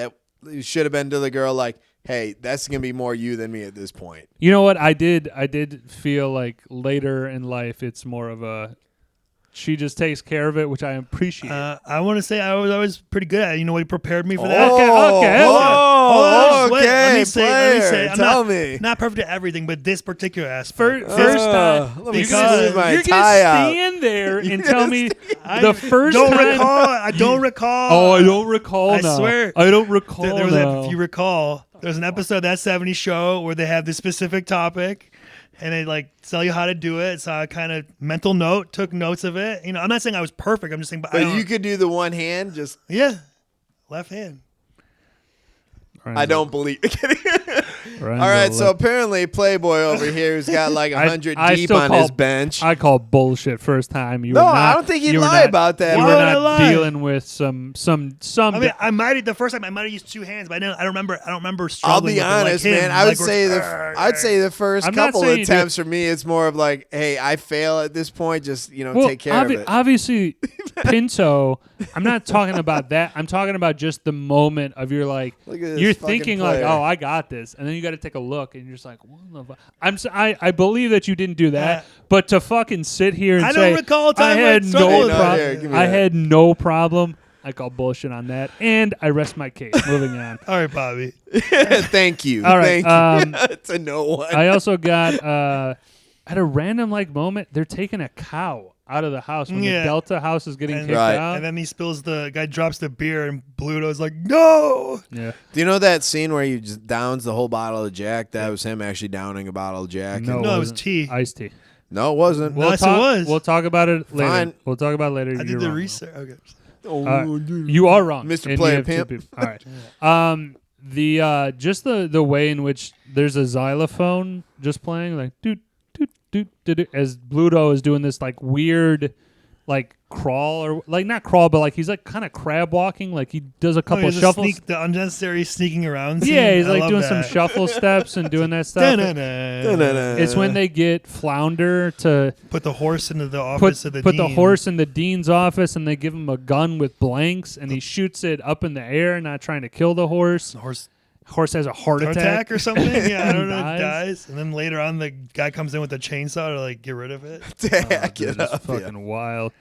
should have been to the girl like, hey, that's going to be more you than me at this point. You know what? I did feel like later in life it's more of a she just takes care of it, which I appreciate. I want to say I was always pretty good at it. You know what? He prepared me for that. Okay. Let me say. Tell me. Not perfect at everything, but this particular aspect. First time. Let me smooth my you're tie out. You're going to stand there and tell me the first time. I don't recall. Oh, I don't recall now. I swear. I don't recall if you recall, there's an episode of That 70s Show where they have this specific topic. And they like tell you how to do it. So I kind of took notes of it. I'm not saying I was perfect. I'm just saying, but you could do the one hand, just left hand. I don't believe. All right, so apparently Playboy over here who's got like 100 deep on his bench. I call bullshit first time. I don't think he'd lie about that. You were not deeling with some. I mean, I might the first time I might have used two hands, but I don't remember struggling. I'll be honest, with it like man. I'd say the first couple of attempts for me, it's more of like, hey, I fail at this point. Just take care of it. Obviously, Pinto. I'm not talking about that. I'm talking about just the moment of you're thinking like, oh, I got this, and then you got to take a look, and you're just like, what the fuck? I believe that you didn't do that, but to fucking sit here and I say, don't recall time I had no problem. I call bullshit on that, and I rest my case. Moving on. All right, Bobby. Thank you. All right. Thank you. It's a no one. I also got at a random moment, they're taking a cow out of the house when the Delta house is getting kicked out. And then the guy drops the beer and Bluto's like, no. Yeah. Do you know that scene where he just downs the whole bottle of Jack? That was him actually downing a bottle of Jack. No, it was tea. Iced tea. No, it wasn't. Yes, it was. We'll talk about it later. Fine. We'll talk about it later. I did the research. Okay. You are wrong, Mr. Player Pimp. All right. The just the way in which there's a xylophone just playing like doot doot doot doot as Bluto is doing this like weird like crawl or like not crawl but like he's like kind of crab walking, like he does a couple shuffles. The unnecessary sneaking around scene. Yeah, he's like doing some shuffle steps and doing that stuff. It's when they get Flounder to put the horse into the office of the put dean. the horse in the dean's office, and they give him a gun with blanks, and he shoots it up in the air, not trying to kill the horse. The horse has a heart attack or something. Yeah, I don't know. It dies, and then later on, the guy comes in with a chainsaw to like get rid of it. Get up, it's fucking wild.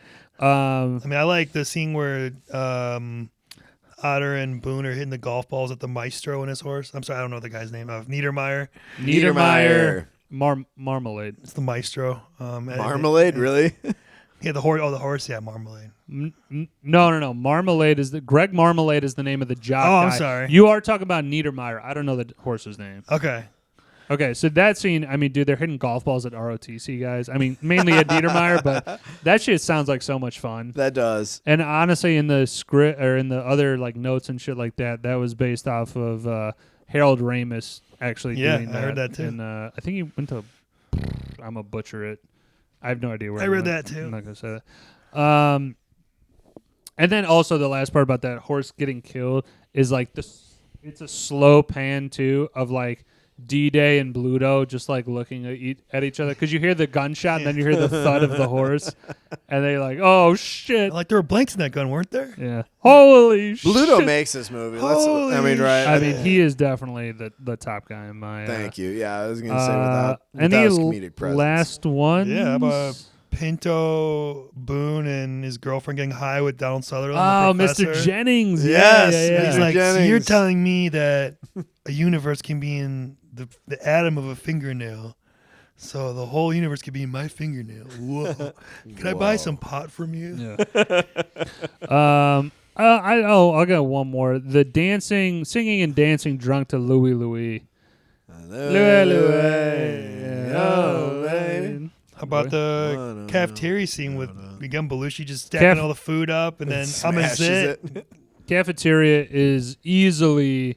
I mean, I like the scene where Otter and Boone are hitting the golf balls at the Maestro and his horse. I'm sorry, I don't know the guy's name. Niedermeyer. Marmalade. It's the Maestro. Marmalade, really? Yeah, the horse. Oh, the horse. Yeah, Marmalade. No. Marmalade is Greg Marmalade is the name of the jock. Oh, I'm guy. sorry. You are talking about Niedermeyer. I don't know the horse's name. Okay, so that scene, I mean, dude, they're hitting golf balls at ROTC, guys. I mean, mainly at Niedermeyer, but that shit sounds like so much fun. That does. And honestly, in the script or in the other like notes and shit like that, that was based off of Harold Ramis actually doing that. I heard that too. And I think he went to. I'm a butcher it. I have no idea where. I read that too. I'm not gonna say that. And then also the last part about that horse getting killed is like this. It's a slow pan too of like D-Day and Bluto just like looking at each other because you hear the gunshot and then you hear the thud of the horse and they're like, oh shit! Like there were blanks in that gun, weren't there? Yeah. Holy shit! Bluto makes this movie. I mean, he is definitely the top guy in my. Thank you. Yeah, I was gonna say without any his comedic presence. Last one. Yeah, about Pinto, Boone, and his girlfriend getting high with Donald Sutherland. Oh, Mr. Jennings. Yes. Yeah. He's like, Jennings. so you're telling me that a universe can be in the atom of a fingernail. So the whole universe could be in my fingernail. Whoa. Can I buy some pot from you? Yeah. I'll get one more. The singing and dancing drunk to Louie Louie. How about the cafeteria scene with again Belushi just stacking all the food up and then it. Cafeteria is easily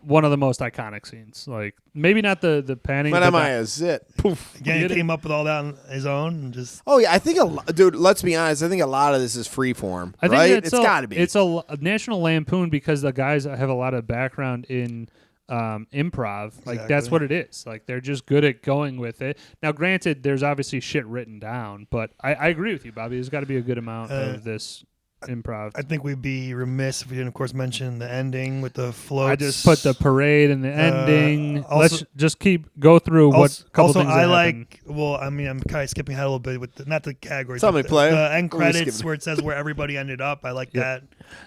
one of the most iconic scenes. Like maybe not the panning. But am I a zit? Poof. Again, he came up with all that on his own and just. Oh yeah, I think dude. Let's be honest. I think a lot of this is freeform. I think right? It's got to be. It's a National Lampoon because the guys have a lot of background in improv. Like that's what it is. Like they're just good at going with it. Now, granted, there's obviously shit written down, but I agree with you, Bobby. There's got to be a good amount of this improv. I think we'd be remiss if we didn't, of course, mention the ending with the floats. I just put the parade and the ending. Let's just go through what couple things I like. Happen. Well, I mean, I'm kind of skipping ahead a little bit with not the categories. Somebody play the end credits where it says where everybody ended up. I like that.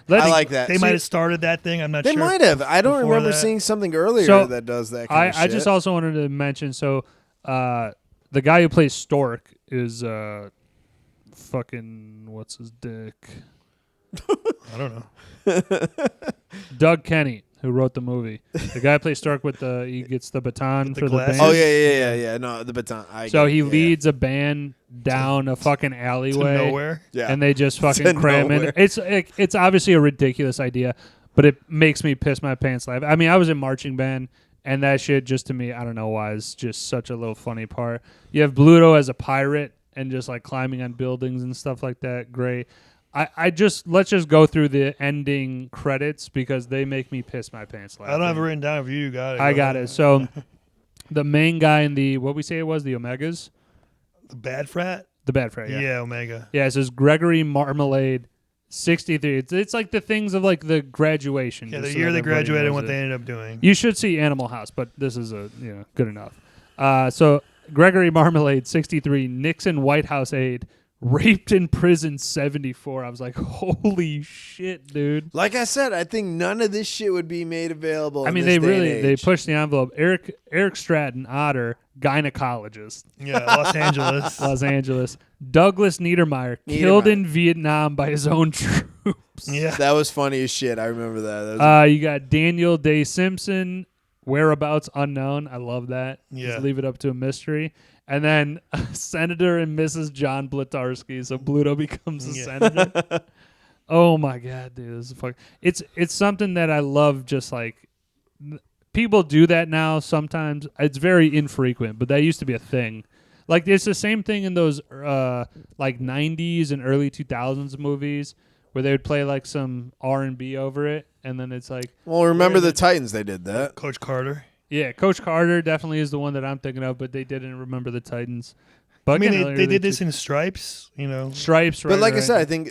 I like that. They might have started that thing. I'm not sure. They might have. I don't remember seeing something earlier that does that kind of shit. I just also wanted to mention, so the guy who plays Stork is fucking, what's his dick? I don't know. Doug Kenny, who wrote the movie. The guy plays Stork he gets the baton for the band. Oh, yeah. No, the baton. He leads a band down a fucking alleyway. To nowhere. Yeah. And they just fucking cram in. It's obviously a ridiculous idea, but it makes me piss my pants laugh. I mean, I was in marching band, and that shit just to me, I don't know why, is just such a little funny part. You have Bluto as a pirate and just like climbing on buildings and stuff like that. Great. Let's just go through the ending credits because they make me piss my pants laughing. I don't have it written down. If you got it, I got it. So the main guy in the what we say it was the Omegas, the Bad Frat. The Bad Frat, yeah. Yeah, Omega. Yeah, it says Gregory Marmalade, 63. It's like the things of like the graduation. Yeah, the year they graduated and what they ended up doing. You should see Animal House, but this is good enough. So Gregory Marmalade, 63, Nixon White House aide. raped in prison 74. I was like, holy shit, dude. Like I said, I think none of this shit would be made available. I mean, they pushed the envelope. Eric Stratton, Otter, gynecologist. Yeah, Los Angeles. Los Angeles. Douglas Niedermeyer, killed in Vietnam by his own troops. Yeah. That was funny as shit. I remember that. You got Daniel Day Simpson, whereabouts unknown. I love that. Yeah. Just leave it up to a mystery. And then Senator and Mrs. John Blutarsky. So Bluto becomes a senator. Oh my god, dude, this is it's something that I love. Just like people do that now. Sometimes it's very infrequent, but that used to be a thing. Like it's the same thing in those like 90s and early 2000s movies where they would play like some R&B over it, and then it's like, well, remember the Titans? They did that. Coach Carter. Yeah, Coach Carter definitely is the one that I'm thinking of, but they didn't remember the Titans. But I mean, they did this in Stripes, you know. Stripes, right? But like I said, I think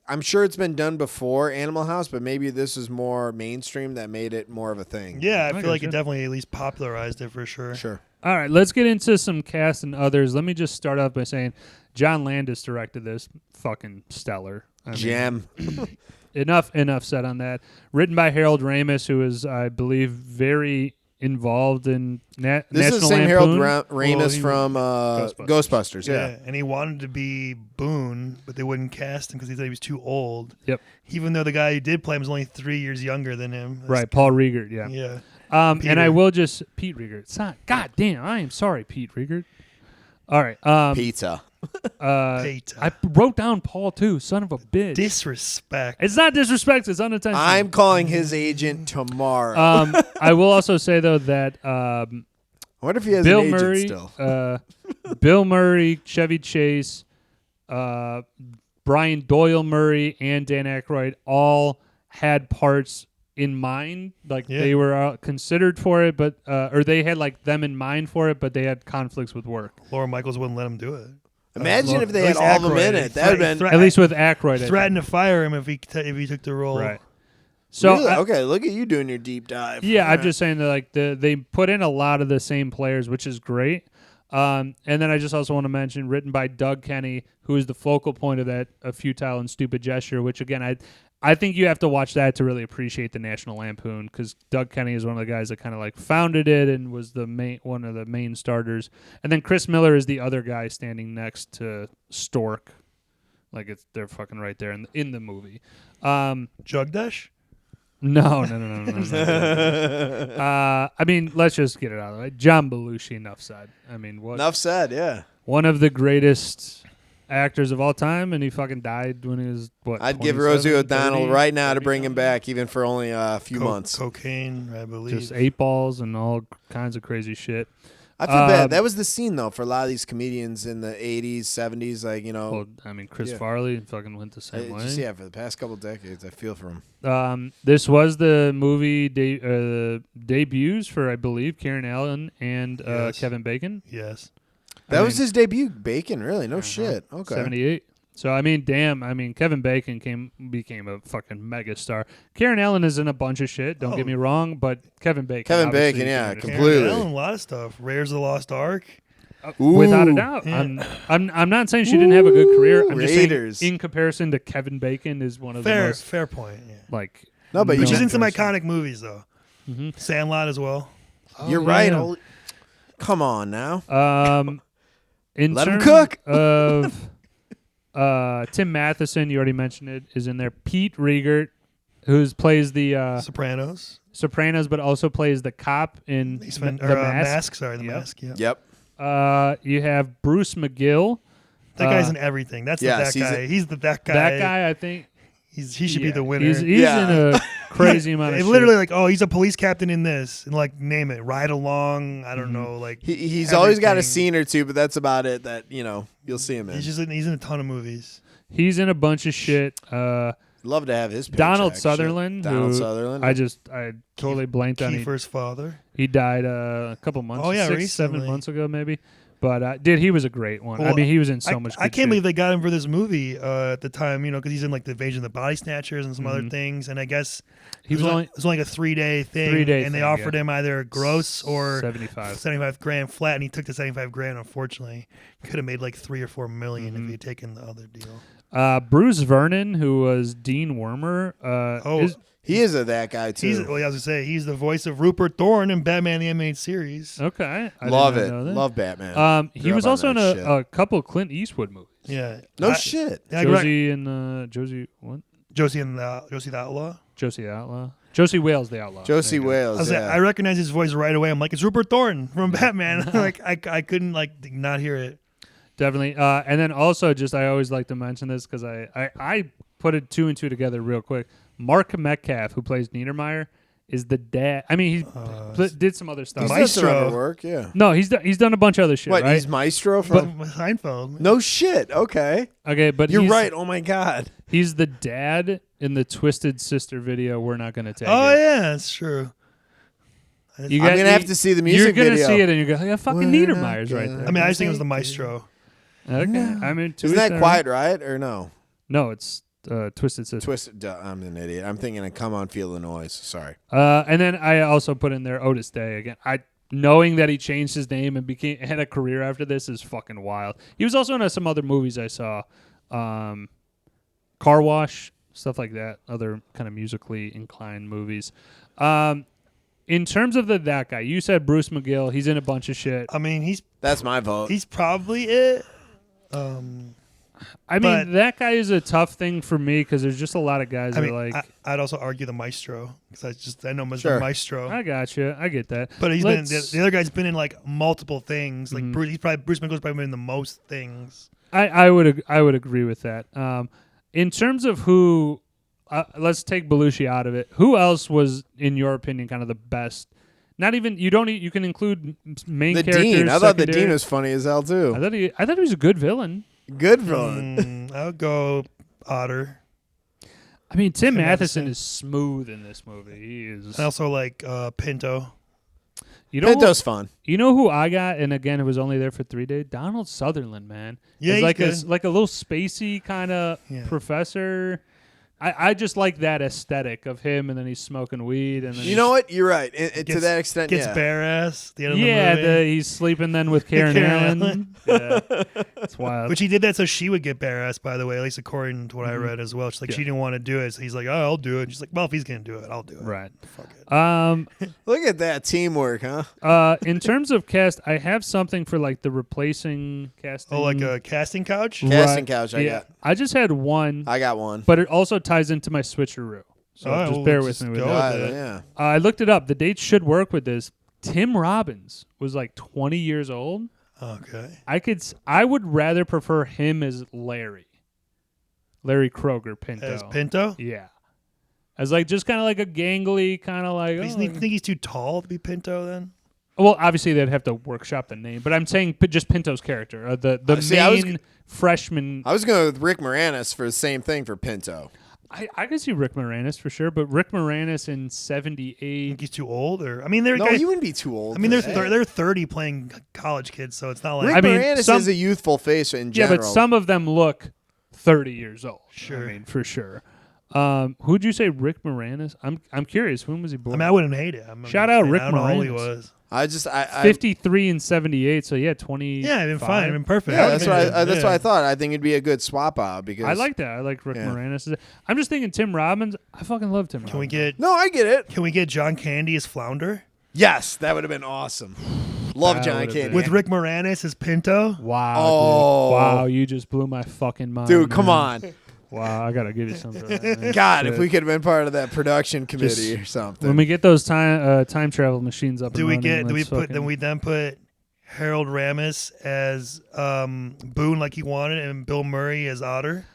I'm sure it's been done before Animal House, but maybe this is more mainstream that made it more of a thing. Yeah, I feel like it definitely at least popularized it for sure. Sure. All right, let's get into some cast and others. Let me just start off by saying John Landis directed this. Fucking stellar. Gem. Enough said on that. Written by Harold Ramis, who is, I believe, very involved in National Lampoon. This is the same Harold Ramis from Ghostbusters. Yeah, and he wanted to be Boone, but they wouldn't cast him because he thought he was too old. Yep. Even though the guy who did play him was only 3 years younger than him. Right, Paul Riegert, yeah. Yeah. And I will just... Pete Riegert. It's not... God damn, I am sorry, Pete Riegert. All right. Pizza. I wrote down Paul, too. Son of a bitch. Disrespect. It's not disrespect. It's unintentional. I'm calling his agent tomorrow. I will also say, though, that... I wonder if he has Bill an agent Murray, still. Bill Murray, Chevy Chase, Brian Doyle Murray, and Dan Aykroyd all had parts in mind. Like they were considered for it, but or they had like them in mind for it, but they had conflicts with work. Laura Michaels wouldn't let him do it. Imagine if they had all of them in it. That would have been at least with Aykroyd. Threatened to fire him if he took the role. Right. So really? Okay, look at you doing your deep dive. Yeah, I'm just saying that like they put in a lot of the same players, which is great. And then I just also want to mention, written by Doug Kenny, who is the focal point of that A Futile and Stupid Gesture, which again I think you have to watch that to really appreciate the National Lampoon, because Doug Kenny is one of the guys that kind of like founded it and was one of the main starters. And then Chris Miller is the other guy standing next to Stork, like they're fucking right there in the movie. Jugdash? No. I mean, let's just get it out of the way. John Belushi, enough said. I mean, what? Enough said, yeah. One of the greatest actors of all time, and he fucking died when he was, what, I'd give Rosie O'Donnell right now to bring him back, even for only a few months. Cocaine, I believe. Just 8 balls and all kinds of crazy shit. I feel bad. That was the scene, though, for a lot of these comedians in the 80s, 70s. Like, you know. Well, I mean, Chris Farley fucking went the same way. Just, for the past couple decades, I feel for him. This was the movie debuts for, I believe, Karen Allen and Kevin Bacon. Yes. That was his debut, Bacon, really? No shit. Okay. 78. So, I mean, damn. I mean, Kevin Bacon became a fucking megastar. Karen Allen is in a bunch of shit, don't get me wrong, but Kevin Bacon, yeah, completely. Karen Allen, a lot of stuff. Raiders of the Lost Ark. Without a doubt. Yeah. I'm not saying she didn't have a good career. I'm Raiders. just saying in comparison to Kevin Bacon is one of the most... Fair point, yeah. Like... No, but she's in some iconic movies, though. Mm-hmm. Sandlot as well. You're right. Come on now. Let him cook. Of Tim Matheson, you already mentioned it, is in there. Pete Riegert, who plays the Sopranos, but also plays the cop in the Mask. The Mask. Yeah. Yep. You have Bruce McGill. That guy's in everything. That's that guy. He's that guy. That guy, I think. He should be the winner. He's in a crazy amount of shit. Literally like, he's a police captain in this. And like, name it. Ride Along. I don't know. Like he's always got a scene or two, but that's about it that, you'll see him in. He's in a ton of movies. He's in a bunch of shit. Love to have his paycheck. Donald Sutherland. I totally blanked on. Kiefer's father. He died a couple months. Oh, yeah, 6-7 months ago, maybe. But dude, he was a great one. Well, I mean, he was in so much. I can't believe they got him for this movie at the time. Because he's in like the Invasion of the Body Snatchers and some other things. And I guess it was only like a 3-day thing. And they offered him either gross or 75 grand flat, and he took the 75 grand. Unfortunately, could have made like $3 or $4 million if he had taken the other deal. Bruce Vernon, who was Dean Wormer. He is that guy too. I was gonna say he's the voice of Rupert Thorne in Batman the Animated Series. Okay, love it. Love Batman. He was also in a couple of Clint Eastwood movies. Yeah. Shit. Josie and Josie what? Josie the Outlaw. Josie the Outlaw. Josie Wales the Outlaw. Josie Wales. I recognize his voice right away. I'm like, it's Rupert Thorne from Batman. Like I couldn't not hear it. Definitely. And then also I always like to mention this because I put it 2 and 2 together real quick. Mark Metcalf, who plays Niedermeyer, is the dad. I mean, he did some other stuff. Maestro work, yeah. No, he's done a bunch of other shit. What? Right? He's Maestro from Seinfeld. No shit. Okay. Okay, but you're right. Oh my god. He's the dad in the Twisted Sister video. We're not going to take. Oh yeah, that's true. I'm gonna have to see the music video. You're gonna see it, and you're going, yeah, fucking Niedermeyer's right there. I mean, I just think it was the Maestro. Okay, no. I mean, isn't that Quiet Riot or no? No, it's Twisted Sister. I'm an idiot. I'm thinking of Come On, Feel the Noise. Sorry. And then I also put in there Otis Day again. Knowing that he changed his name and had a career after this is fucking wild. He was also in some other movies I saw, Car Wash, stuff like that. Other kind of musically inclined movies. In terms of that guy, you said Bruce McGill. He's in a bunch of shit. I mean, that's my vote. He's probably it. I mean, that guy is a tough thing for me because there's just a lot of guys I'd also argue the Maestro because I know him as the Maestro. I got you. I get that. But the other guy's been in like multiple things. Like Bruce McGill's probably been in the most things. I would agree with that. In terms of who, let's take Belushi out of it. Who else was, in your opinion, kind of the best? Not even you can include main characters. Dean. I thought the Dean was funny as hell too. I thought he was a good villain. Good villain. I would go Otter. I mean, Tim Matheson is smooth in this movie. He is. I also like Pinto. Pinto's fun. You know who I got? And again, it was only there for 3 days. Donald Sutherland, man. Yeah, he's like a little spacey kind of professor. I just like that aesthetic of him, and then he's smoking weed, and then you know what? You're right. To that extent, gets bare ass. The end of the movie. He's sleeping then with Karen Allen. Yeah, it's wild. Which he did that so she would get bare ass. By the way, at least according to what I read as well. She's like she didn't want to do it, so he's like, "Oh, I'll do it." And she's like, "Well, if he's gonna do it, I'll do it." Right. Fuck it. Look at that teamwork, huh? In terms of cast, I have something for like the replacing casting. Oh, like a casting couch. Casting couch. I just had one. I got one, but it also ties into my Switcheroo. So just bear with me with that. Yeah. I looked it up. The dates should work with this. Tim Robbins was like 20 years old. Okay. I would rather prefer him as Larry Kroger Pinto. As Pinto? Yeah. As like just kind of like a gangly kind of like. You think he's too tall to be Pinto then? Well, obviously they'd have to workshop the name, but I'm saying just Pinto's character, the main freshman. I was going with Rick Moranis for the same thing for Pinto. I can see Rick Moranis for sure, but Rick Moranis in 78. Think he's too old, or he wouldn't be too old. I mean, they're 30 playing college kids, so it's not like Rick Moranis is a youthful face in general. Yeah, but some of them look 30 years old. Sure, I mean for sure. Who'd you say Rick Moranis? I'm curious. When was he born? I mean, I wouldn't hate it. Shout out Rick Moranis. I don't know how old he was. I 53 and 78, so 20. Yeah, I've been fine. I've been perfect. Yeah, that's what I thought. I think it'd be a good swap out because I like that. I like Rick Moranis. I'm just thinking Tim Robbins. I fucking love Tim. Can we get? No, I get it. Can we get John Candy as Flounder? Yes, that would have been awesome. Love John Candy with Rick Moranis as Pinto. Wow, dude. Wow, you just blew my fucking mind, dude. Come on. Wow, I gotta give you something. God, if we could have been part of that production committee or something. When we get those time travel machines up, do we put Harold Ramis as Boone like he wanted and Bill Murray as Otter?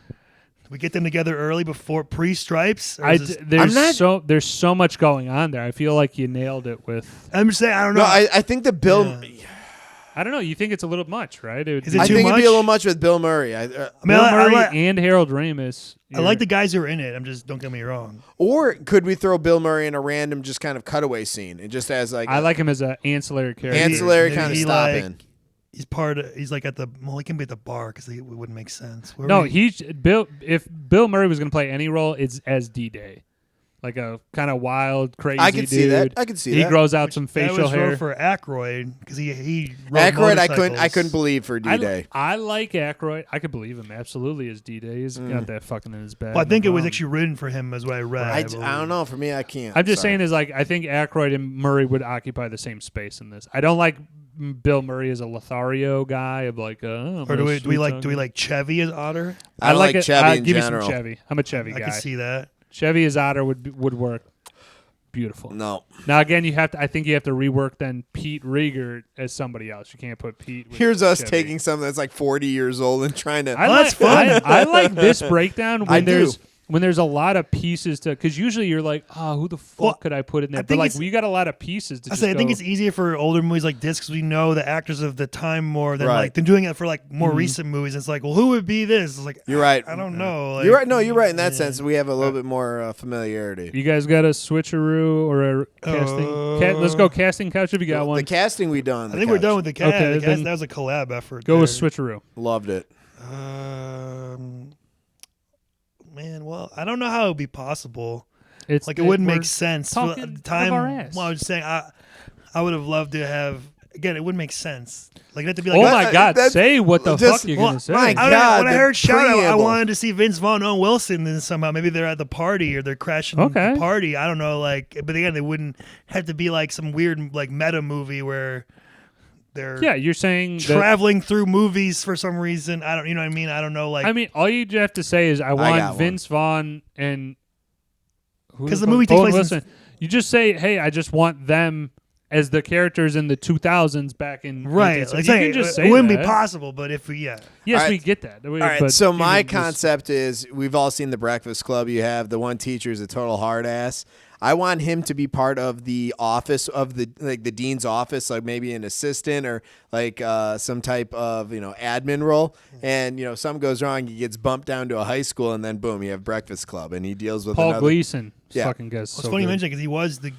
We get them together early before pre-stripes. There's so much going on there. I feel like you nailed it with. I'm just saying I don't know. No, I think the Bill. Yeah. I don't know. You think it's a little much, right? Is it too I think much? it'd be a little much with Bill Murray. Bill Murray and Harold Ramis. I like the guys who are in it. Don't get me wrong. Or could we throw Bill Murray in a random just kind of cutaway scene and just as like I like him as an ancillary character. Ancillary kind of stop in. He's like at the. Well, he can be at the bar because it wouldn't make sense. If Bill Murray was going to play any role, it's as D-Day. Like a kind of wild, crazy I could dude. see that. I could see that. He grows out some facial hair. For Aykroyd because he rode Aykroyd, motorcycles. I couldn't believe for D-Day. I like Aykroyd. I could believe him absolutely as D-Day. He's got that fucking in his bag. Well, I think it was actually written for him, is what I read. I don't know. For me, I can't. I'm just saying is like I think Aykroyd and Murray would occupy the same space in this. I don't like Bill Murray as a Lothario guy of like. Or do we like Chevy as Otter? I like Chevy in give general. Me some Chevy. I'm a Chevy guy. I can see that. Chevy as Otter would work. Beautiful. No. Now again, I think you have to rework then Pete Rieger as somebody else. You can't put Pete. With Here's us Chevy. taking something that's like 40 years old and trying to. That's fun. I like this breakdown when do. When there's a lot of pieces to, because usually you're like, who the fuck could I put in there? But like, we got a lot of pieces to. I think it's easier for older movies like this because we know the actors of the time more than like they're doing it for like more recent movies. It's like, well, who would be this? It's like, you're right. I don't know. Like, you're right. No, you're right in that sense. We have a little bit more familiarity. You guys got a switcheroo or a casting? Let's go casting couch if you got one. The casting we done. I think we're done with the cast. Okay, the cast that was a collab effort. Go with switcheroo. Loved it. Man, well, I don't know how it would be possible. It's like it wouldn't make sense. Talking time. Our ass. Well, I was just saying, I would have loved to have. Again, it wouldn't make sense. Like it had to be oh like. my God! Say what the fuck you're gonna say. My God, when I heard shout out, I preamble. wanted to see Vince Vaughn, Owen Wilson, and somehow maybe they're at the party or they're crashing the party. I don't know, like, but again, they wouldn't have to be like some weird like meta movie where. You're saying traveling through movies for some reason. I don't, you know what I mean? I don't know. Like, I mean, all you have to say is I want Vince Vaughn and because the movie takes place. You just say, hey, I just want them as the characters in the 2000s back in right. So like you can just say it wouldn't that. be possible, but if we yes, right. we get that. All right. So my concept is we've all seen The Breakfast Club. You have the one teacher is a total hard ass. I want him to be part of the office of the dean's office, like maybe an assistant or like some type of admin role. And something goes wrong, he gets bumped down to a high school, and then boom, you have Breakfast Club, and he deals with Paul Gleason. Yeah. Fucking guys. It's funny you mention because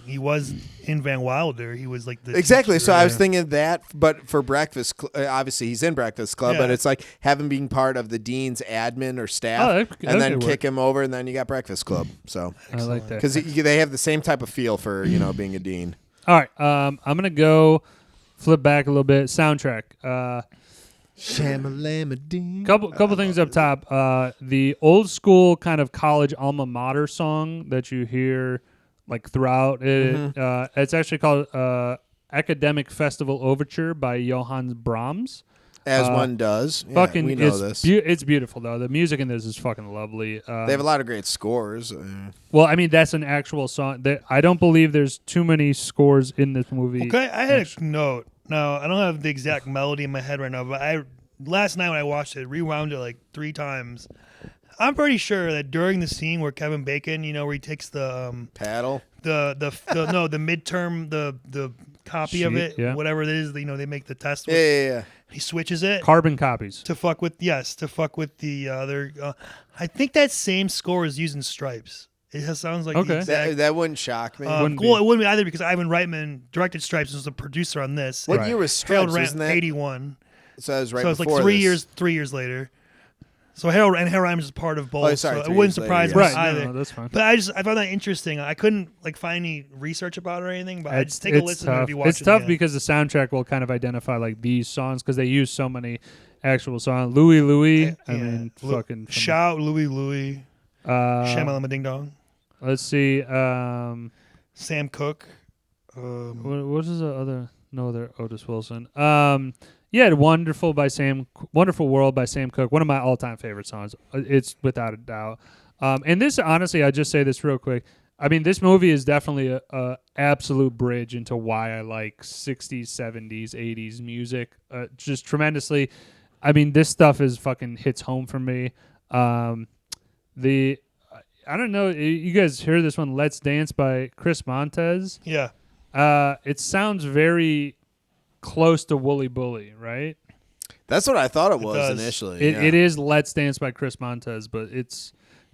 he was in Van Wilder. He was like the exactly. teacher. So I was thinking that, but for Breakfast, obviously he's in Breakfast Club, but it's like have him being part of the dean's admin or staff, and then kick him over, and then you got Breakfast Club. So I like that because they have the same type of feel for being a dean. All right, I'm gonna go flip back a little bit. Soundtrack. Couple things up top. The old school kind of college alma mater song that you hear like throughout it. It's actually called Academic Festival Overture by Johann Brahms. As one does. Yeah, fucking, we know this. It's beautiful though. The music in this is fucking lovely. They have a lot of great scores. Well, I mean that's an actual song. I don't believe there's too many scores in this movie. Okay, I had a note. No, I don't have the exact melody in my head right now, but last night when I watched it, rewound it like 3 times. I'm pretty sure that during the scene where Kevin Bacon, where he takes the paddle, the midterm, the copy sheet, of it, whatever it is, they make the test with. Yeah. He switches it. Carbon copies. To fuck with the other. I think that same score is used in Stripes. It sounds like the exact, that wouldn't shock me. It wouldn't be either because Ivan Reitman directed Stripes and was the producer on this. What year was Stripes? Wasn't that 81? So it was right. So it's like before 3 years later. So Harold Reitman is part of both. Oh, sorry, so it wouldn't surprise me either. No, that's fine. But I found that interesting. I couldn't find any research about it or anything. But I just take a listen if you watch it. It's tough because the soundtrack will kind of identify like these songs because they use so many actual songs. Louie. I mean, fucking shout Louie. Shamalama Ding Dong. Let's see. Sam Cooke. What is the other? No other Otis Wilson. Wonderful World by Sam Cooke. One of my all-time favorite songs. It's without a doubt. And this, honestly, I just say this real quick. I mean, this movie is definitely a absolute bridge into why I like 60s, 70s, 80s music. Just tremendously. I mean, this stuff is fucking hits home for me. I don't know. You guys heard this one, Let's Dance by Chris Montez? Yeah. It sounds very close to Wooly Bully, right? That's what I thought it was initially. It is Let's Dance by Chris Montez, but it's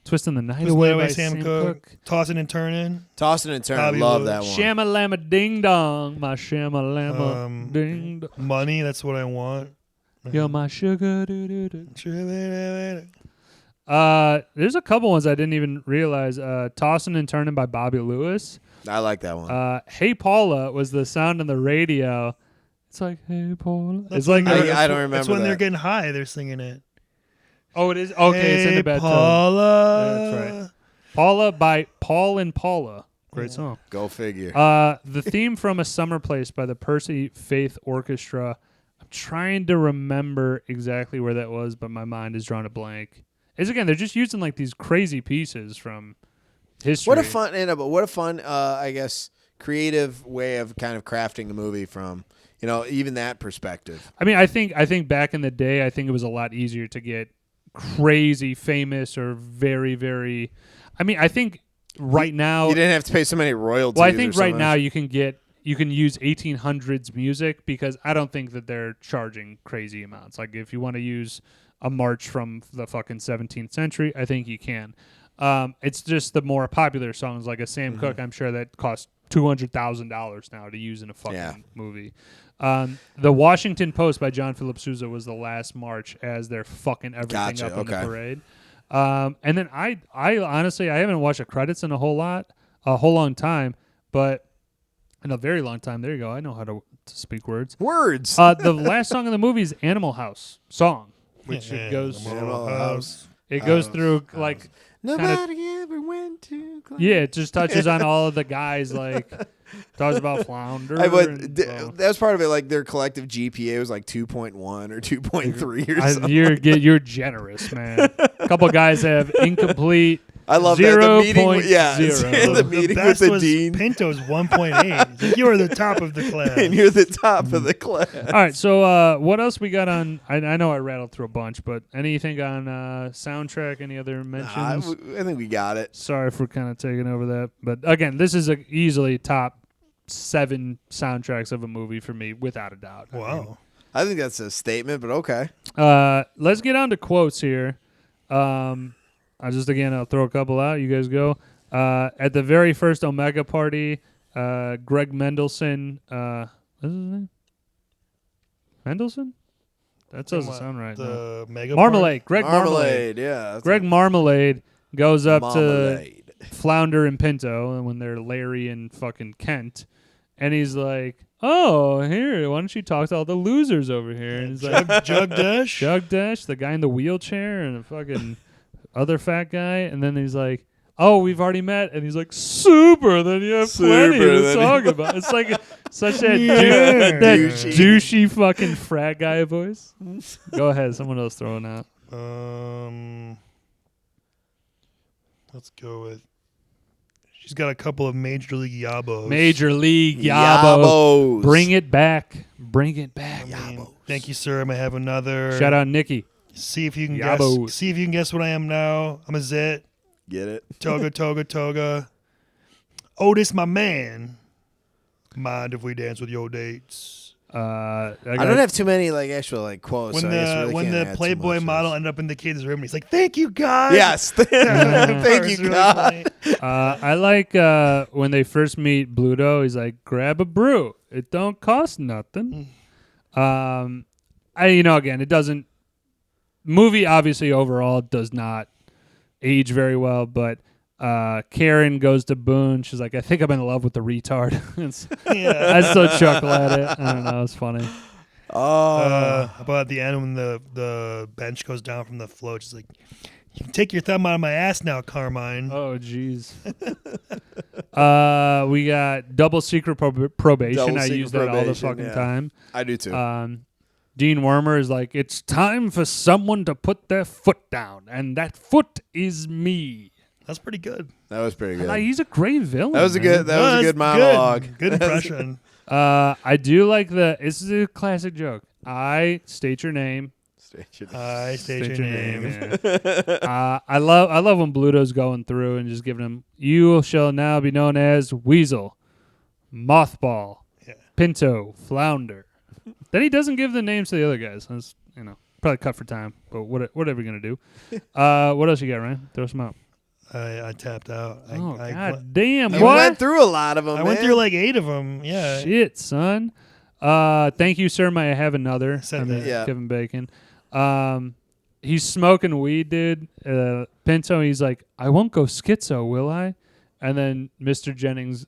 Twisting the Night Away by Sam Cooke. Tossing and Turning. Tossing and Turning. Love that one. Shamalama Ding Dong. My Shamalama Ding Dong. Money, That's What I Want. You're my sugar. There's a couple ones I didn't even realize. Tossing and Turning by Bobby Lewis. I like that one. Hey Paula was the sound on the radio. It's like, hey Paula. It's like I don't remember. That's when that. they're getting high. They're singing it. Oh, it is? Okay, hey, it's in the bad Paula. Yeah, that's right. Paula by Paul and Paula. Great song. Go figure. The theme from A Summer Place by the Percy Faith Orchestra. I'm trying to remember exactly where that was, but my mind is drawn a blank. Is again, they're just using like these crazy pieces from history. What a fun, I guess, creative way of kind of crafting a movie from, even that perspective. I mean, I think back in the day, I think it was a lot easier to get crazy famous or very, very. I mean, I think right now you didn't have to pay so many royalties. Well, I think right now you can use 1800s music because I don't think that they're charging crazy amounts. Like if you want to use a march from the fucking 17th century, I think you can. It's just the more popular songs like a Sam Cooke, I'm sure that cost $200,000 now to use in a fucking movie. The Washington Post by John Philip Sousa was the last march as they're fucking everything up in the parade. And then I honestly, I haven't watched the credits in a whole long time, but in a very long time. There you go. I know how to speak words. The last song in the movie is Animal House song, which it goes through like nobody ever went to. Yeah, it just touches on all of the guys like. Talks about flounder. That was part of it. Like their collective GPA was like 2.1 or 2.3 or something. You're generous, man. A couple guys have incomplete. I love 0. that. The meeting, 0. The meeting with the dean. Pinto's 1.8. You are the top of the class. And you're the top of the class. All right, so what else we got on? I know I rattled through a bunch, but anything on soundtrack? Any other mentions? I think we got it. Sorry for kind of taking over that, but again, this is easily top 7 soundtracks of a movie for me, without a doubt. Wow. I think that's a statement, but okay. Let's get on to quotes here. I'll throw a couple out. You guys go. At the very first Omega party, Greg Mendelsohn. What's his name? Mendelsohn? That doesn't sound right. The Mega Marmalade. Party? Greg Marmalade. Yeah. Greg Marmalade goes up to Flounder and Pinto when they're Larry and fucking Kent. And he's like, oh, here, why don't you talk to all the losers over here? And he's like, Jug Dash? Jug Dash, the guy in the wheelchair and a fucking other fat guy. And then he's like, oh, we've already met. And he's like, super. Then you have plenty to talk about. It's like such that douchey fucking frat guy voice. Go ahead. Someone else throwing out. Let's go with. She's got a couple of Major League Yabos. Major League Yabos. Bring it back. Bring it back. Thank you, sir. I might have another. Shout out Nikki. See if you can guess. See if you can guess what I am now. I'm a Zit. Get it? Toga. Otis, my man. Mind if we dance with your dates? I don't have too many actual quotes. When the Playboy model ended up in the kid's room, and he's like, "Thank you, God." Yes, thank you, God. I like when they first meet Bluto. He's like, "Grab a brew. It don't cost nothing." Again, it doesn't. Movie obviously overall does not age very well, but Karen goes to Boone. She's like, I think I'm in love with the retard. I still chuckle at it. I don't know. It's funny. About at the end when the bench goes down from the float, she's like, you can take your thumb out of my ass now, Carmine. Oh, jeez. We got double secret probation. I use that all the fucking time. I do too. Dean Wormer is like, it's time for someone to put their foot down, and that foot is me. That's pretty good. That was pretty good. He's a great villain. That was a good monologue. Good impression. I do like this is a classic joke. I state your name. State your name. Yeah. I love when Bluto's going through and just giving him, you shall now be known as Weasel, Mothball, Pinto, Flounder. Then he doesn't give the names to the other guys. That's, probably cut for time, but whatever you're going to do. What else you got, Ryan? Throw some out. I tapped out. God damn! You went through a lot of them. I went through like 8 of them. Yeah. Shit, son. Thank you, sir. May I have another? Yeah. Kevin Bacon. He's smoking weed, dude. Pinto. He's like, I won't go schizo, will I? And then Mr. Jennings,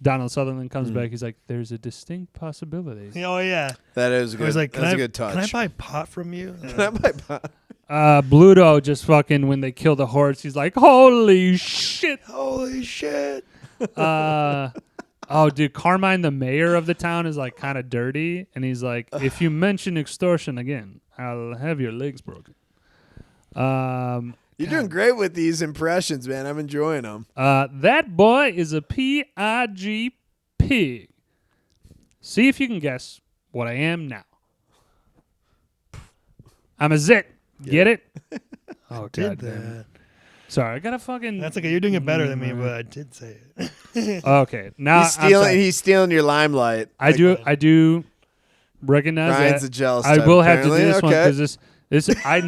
Donald Sutherland comes back. He's like, there's a distinct possibility. Oh yeah. That is good. That was a good touch. Can I buy pot from you? Can I buy pot? Bluto just fucking, when they kill the horse, he's like, holy shit. Holy shit. Oh, dude, Carmine, the mayor of the town, is like kind of dirty. And he's like, if you mention extortion again, I'll have your legs broken. You're doing great with these impressions, man. I'm enjoying them. That boy is a P-I-G pig. See if you can guess what I am now. I'm a zit. Get it? Oh, Did God damn that. it. Sorry, I gotta fucking... That's okay. You're doing it better than me, but I did say it. Okay. Now he's stealing your limelight. I do recognize Ryan's that. a jealous I type, will have to do apparently. this one because this I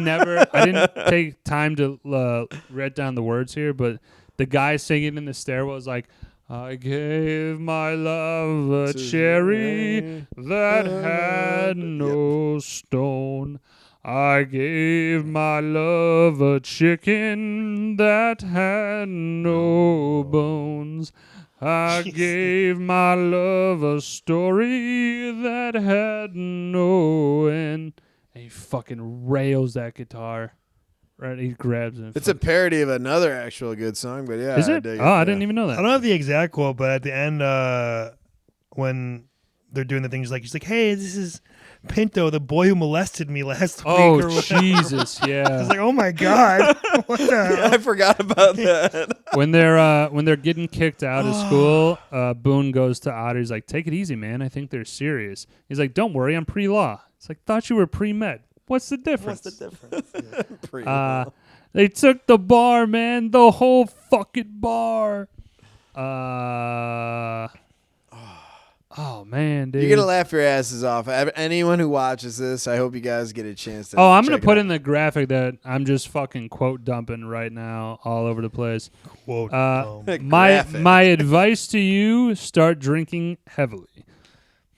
didn't take time to write down the words here, but the guy singing in the stairwell was like, I gave my love a cherry that had no stone. I gave my love a chicken that had no bones. I gave my love a story that had no end. And he fucking rails that guitar. Right? He grabs it. It's a parody of another actual good song, but yeah. Is it? I didn't even know that. I don't have the exact quote, but at the end, when they're doing the things, he's like, hey, this is Pinto, the boy who molested me last week. Oh, Jesus, yeah. I was like, oh my God. What the hell? I forgot about that. When they're getting kicked out of school, Boone goes to Otter. He's like, take it easy, man. I think they're serious. He's like, don't worry, I'm pre-law. It's like, thought you were pre-med. What's the difference? Yeah. They took the bar, man. The whole fucking bar. Oh, man, dude. You're going to laugh your asses off. Anyone who watches this, I hope you guys get a chance to I'm going to put it in the graphic that I'm just fucking quote dumping right now all over the place. Quote. My advice to you, start drinking heavily.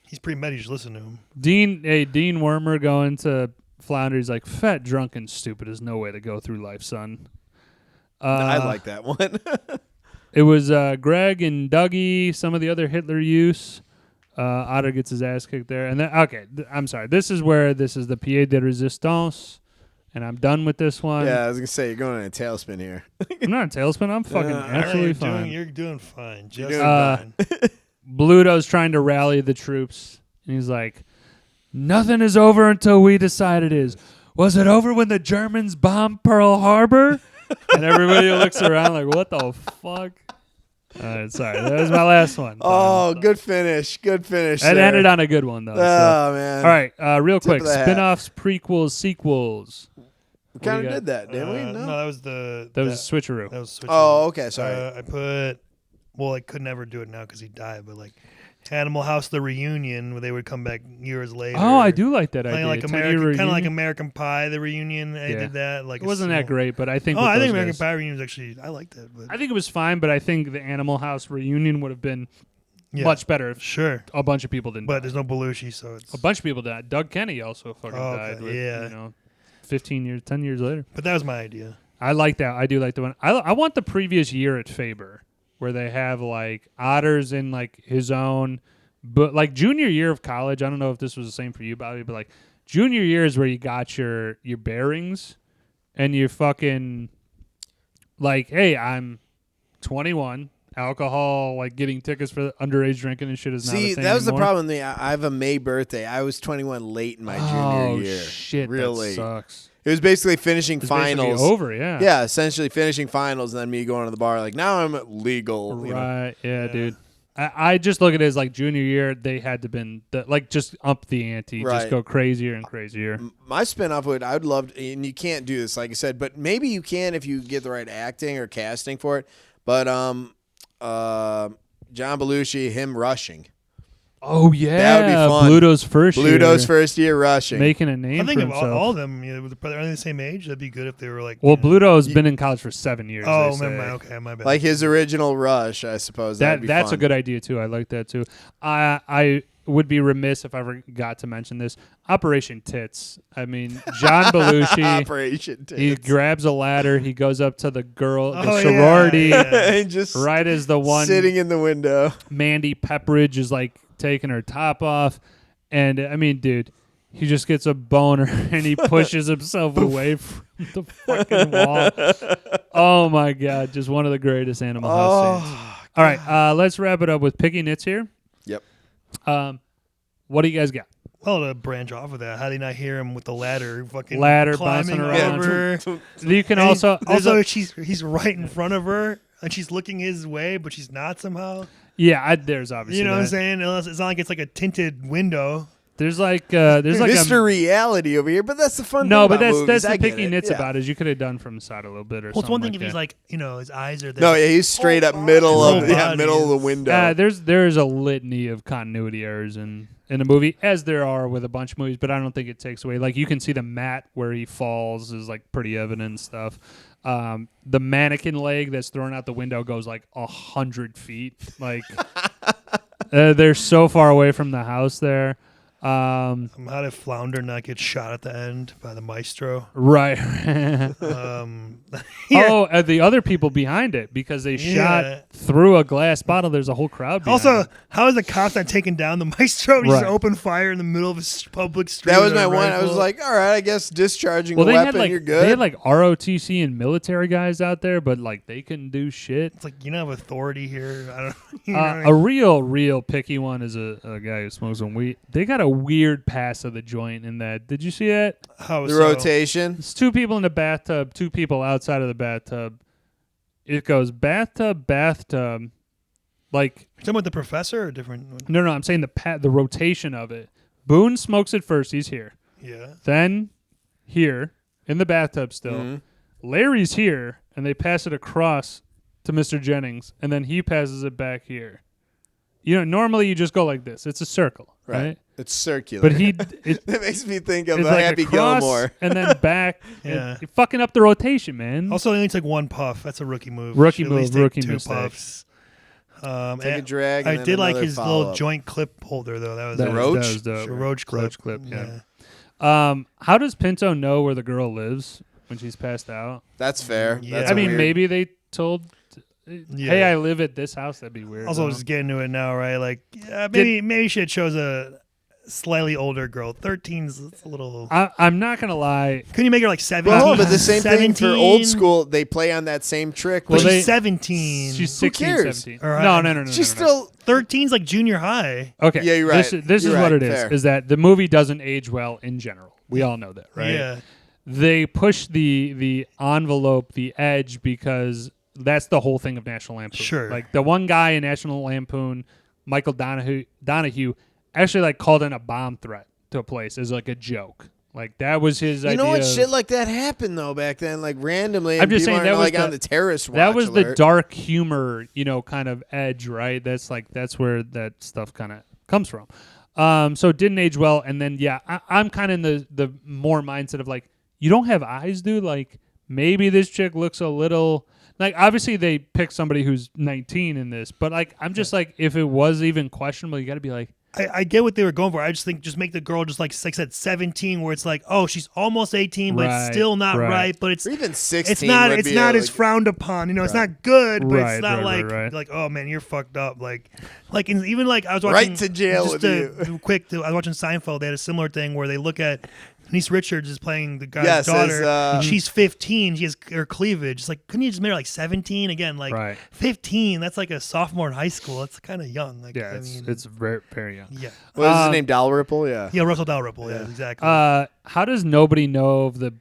He's pre-med. You should listen to him. Dean Wormer going to Flounder. He's like, fat, drunk, and stupid is no way to go through life, son. I like that one. It was Greg and Dougie, some of the other Hitler use. Otter gets his ass kicked there. And then, I'm sorry. This is the pied de resistance, and I'm done with this one. Yeah, I was going to say, you're going in a tailspin here. I'm not a tailspin. I'm fucking absolutely fine. You're doing fine. You're doing fine. Bluto's trying to rally the troops, and he's like, nothing is over until we decide it is. Was it over when the Germans bombed Pearl Harbor? And everybody looks around like, what the fuck? Sorry, that was my last one. Good finish. Good finish. That ended on a good one, though. Oh, man. All right, real quick. Spinoffs, prequels, sequels. We kind of did that, didn't we? No, that was That was Switcheroo. That was Switcheroo. Oh, okay, sorry. I could never do it now because he died, but Animal House, the reunion, where they would come back years later. Oh, I do like that idea. Kind of like American Pie, the reunion. They did that. It wasn't that great, but I think. I think American Pie reunion was actually. I liked it. But I think it was fine, but I think the Animal House reunion would have been much better. If a bunch of people didn't. But there's no Belushi, so it's a bunch of people died. Doug Kenny also fucking died. With, 10 years later. But that was my idea. I like that. I do like the one. I want the previous year at Faber, where they have Otter's in his own. But junior year of college, I don't know if this was the same for you, Bobby, but junior year is where you got your bearings and you're fucking hey, I'm 21, alcohol, getting tickets for underage drinking and shit is not a thing that was anymore. the problem. I have a May birthday. I was 21 late in my junior year. Oh, shit. Real that late. Sucks. It was basically finishing finals. Basically over, yeah. Yeah, essentially finishing finals and then me going to the bar now I'm legal. Right, yeah, dude. I just look at it as junior year, they had to been just up the ante, just go crazier and crazier. My spinoff I'd love to, and you can't do this, like I said, but maybe you can if you get the right acting or casting for it. But John Belushi, him rushing. Oh yeah, that would be fun. Bluto's first year rushing, making a name. I think for of himself. all of them. Are they the same age? That'd be good if they were like. Well, Bluto's been in college for 7 years. Oh, okay, my bad. Like his original rush, I suppose. That's fun. a good idea too. I like that too. I would be remiss if I forgot to mention this. Operation Tits. I mean, John Belushi. Operation Tits. He grabs a ladder. He goes up to the sorority, and just right as the one sitting in the window. Mandy Pepperidge is like taking her top off, and I mean, dude, he just gets a boner and he pushes himself away from the fucking wall. Oh my god, just one of the greatest Animal House scenes. All right, let's wrap it up with Picky Nits here. Yep. What do you guys got? Well, to branch off of that, how did you not hear him with the ladder fucking bouncing around? over? You can and also he's right in front of her and she's looking his way, but she's not somehow. Yeah, there's obviously. You know what I'm saying? It's not like it's like a tinted window. There's like Mr. Reality over here, but that's the fun. No, thing but about movies. that's the Picky Nits about is you could have done from the side a little bit or something. Well, it's one thing like if he's that. like, his eyes are there. No, yeah, he's straight up middle of the window. There's a litany of continuity errors in a movie, as there are with a bunch of movies, but I don't think it takes away. Like you can see the mat where he falls is like pretty evident and stuff. The mannequin leg that's thrown out the window goes like 100 feet. Like they're so far away from the house there. How did Flounder not get shot at the end by the maestro? Right. Yeah. The other people behind it because they shot through a glass bottle. There's a whole crowd behind Also, it. how is the cops not taking down the maestro? He just opened fire in the middle of a public street. That was my one. I was like, all right, I guess discharging a weapon, you're good. They had like ROTC and military guys out there, but like they couldn't do shit. It's like, you don't have authority here. I don't A real picky one is a guy who smokes some weed. They got a weird pass of the joint in that. Did you see that? How the rotation? It's 2 people in the bathtub, 2 people outside of the bathtub. It goes bathtub. Like, you talking about the professor or different? No, I'm saying the rotation of it. Boone smokes it first. He's here. Yeah. Then here in the bathtub still. Mm-hmm. Larry's here, and they pass it across to Mr. Jennings, and then he passes it back here. You know, normally you just go like this. It's a circle, right? It's circular. But that makes me think of like Happy across Gilmore. And then back. Yeah. You're fucking up the rotation, man. Also, it only takes 1 puff. That's a rookie move. Rookie Should at least move, take rookie 2 mistake. puffs. Take a drag. I and did like another his follow-up. little joint clip holder, though. That was The roach? That was roach clip. Roach clip, yeah. How does Pinto know where the girl lives when she's passed out? That's fair. Yeah. That's I mean, weird. maybe they told, hey, I live at this house. That'd be weird. Also, just getting to it now, right? Like, maybe she had chose a slightly older girl. 13's a little. I'm not gonna lie. Couldn't you make her like 17? Well, but the same 17? thing for old school. They play on that same trick. Well, Well, she's 17. She's 16, cares? 17. All right. No. She's still 13's like junior high. Okay. Yeah, you're right. This is You're what right. it is. Fair. Is that the movie doesn't age well in general. We all know that, right? Yeah. They push the envelope, the edge, because that's the whole thing of National Lampoon. Sure. Like the one guy in National Lampoon, Michael Donahue, actually like called in a bomb threat to a place as like a joke. Like that was his idea. You know what? of- Shit like that happened though back then, like randomly. I'm And just people saying that aren't, was like on the terrorist watch. That was the alert. dark humor, kind of edge, right? That's where that stuff kind of comes from. So it didn't age well, and then I'm kind of in the more mindset of like, you don't have eyes, dude. Like maybe this chick looks a little like, obviously they picked somebody who's 19 in this, but like I'm just like, if it was even questionable, you got to be like. I get what they were going for. I just think just make the girl just like I said 17, where it's like, oh, she's almost 18, but it's still not right. But it's or even 16. It's not. would It's be not a, as frowned upon. It's not good, but it's not right. like oh man, you're fucked up. Like even like I was watching Right to jail just with to, you. Quick, I was watching Seinfeld. They had a similar thing where they look at. Denise Richards is playing the guy's daughter. And she's 15. She has her cleavage. It's like, couldn't you just make her like 17 again? Like 15. That's like a sophomore in high school. That's kind of young. Like, Yeah, it's very, very young. Yeah. What was his name? Dalrymple. Yeah. Yeah, Russell Dalrymple. Yeah, exactly. How does nobody know of the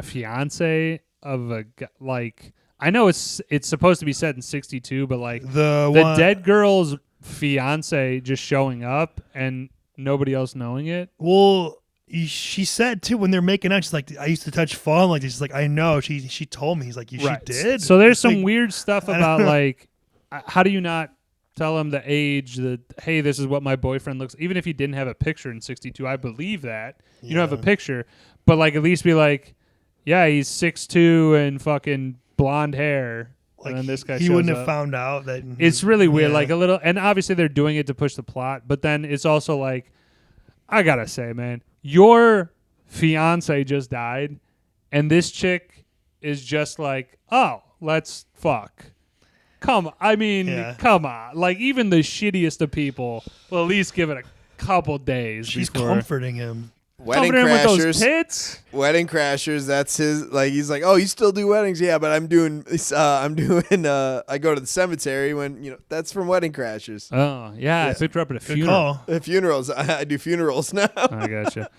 fiance of a like? I know it's supposed to be set in 62, but like the dead girl's fiance just showing up and nobody else knowing it. Well. She said too when they're making out, she's like, I used to touch fall like this. She's like, I know. She told me. He's like, she did. So there's some like, weird stuff about like, how do you not tell him the age, that, hey, this is what my boyfriend looks. Even if he didn't have a picture in 62, I believe that. You don't have a picture. But, like, at least be like, yeah, he's 6'2" and fucking blonde hair. Like, and then this guy he shows wouldn't up. have found out that. It's really weird. Like, a little. And obviously, they're doing it to push the plot. But then it's also like, I got to say, man, your fiance just died. And this chick is just like, oh, let's fuck. Come on. Like, even the shittiest of people will at least give it a couple days. She's comforting him. Wedding Crashers. With those tits? Wedding Crashers. That's his. Like, he's like, oh, you still do weddings? Yeah, but I'm doing. I go to the cemetery when that's from Wedding Crashers. Oh yeah, I picked her up at a funeral. Call. Funerals. I do funerals now. I gotcha.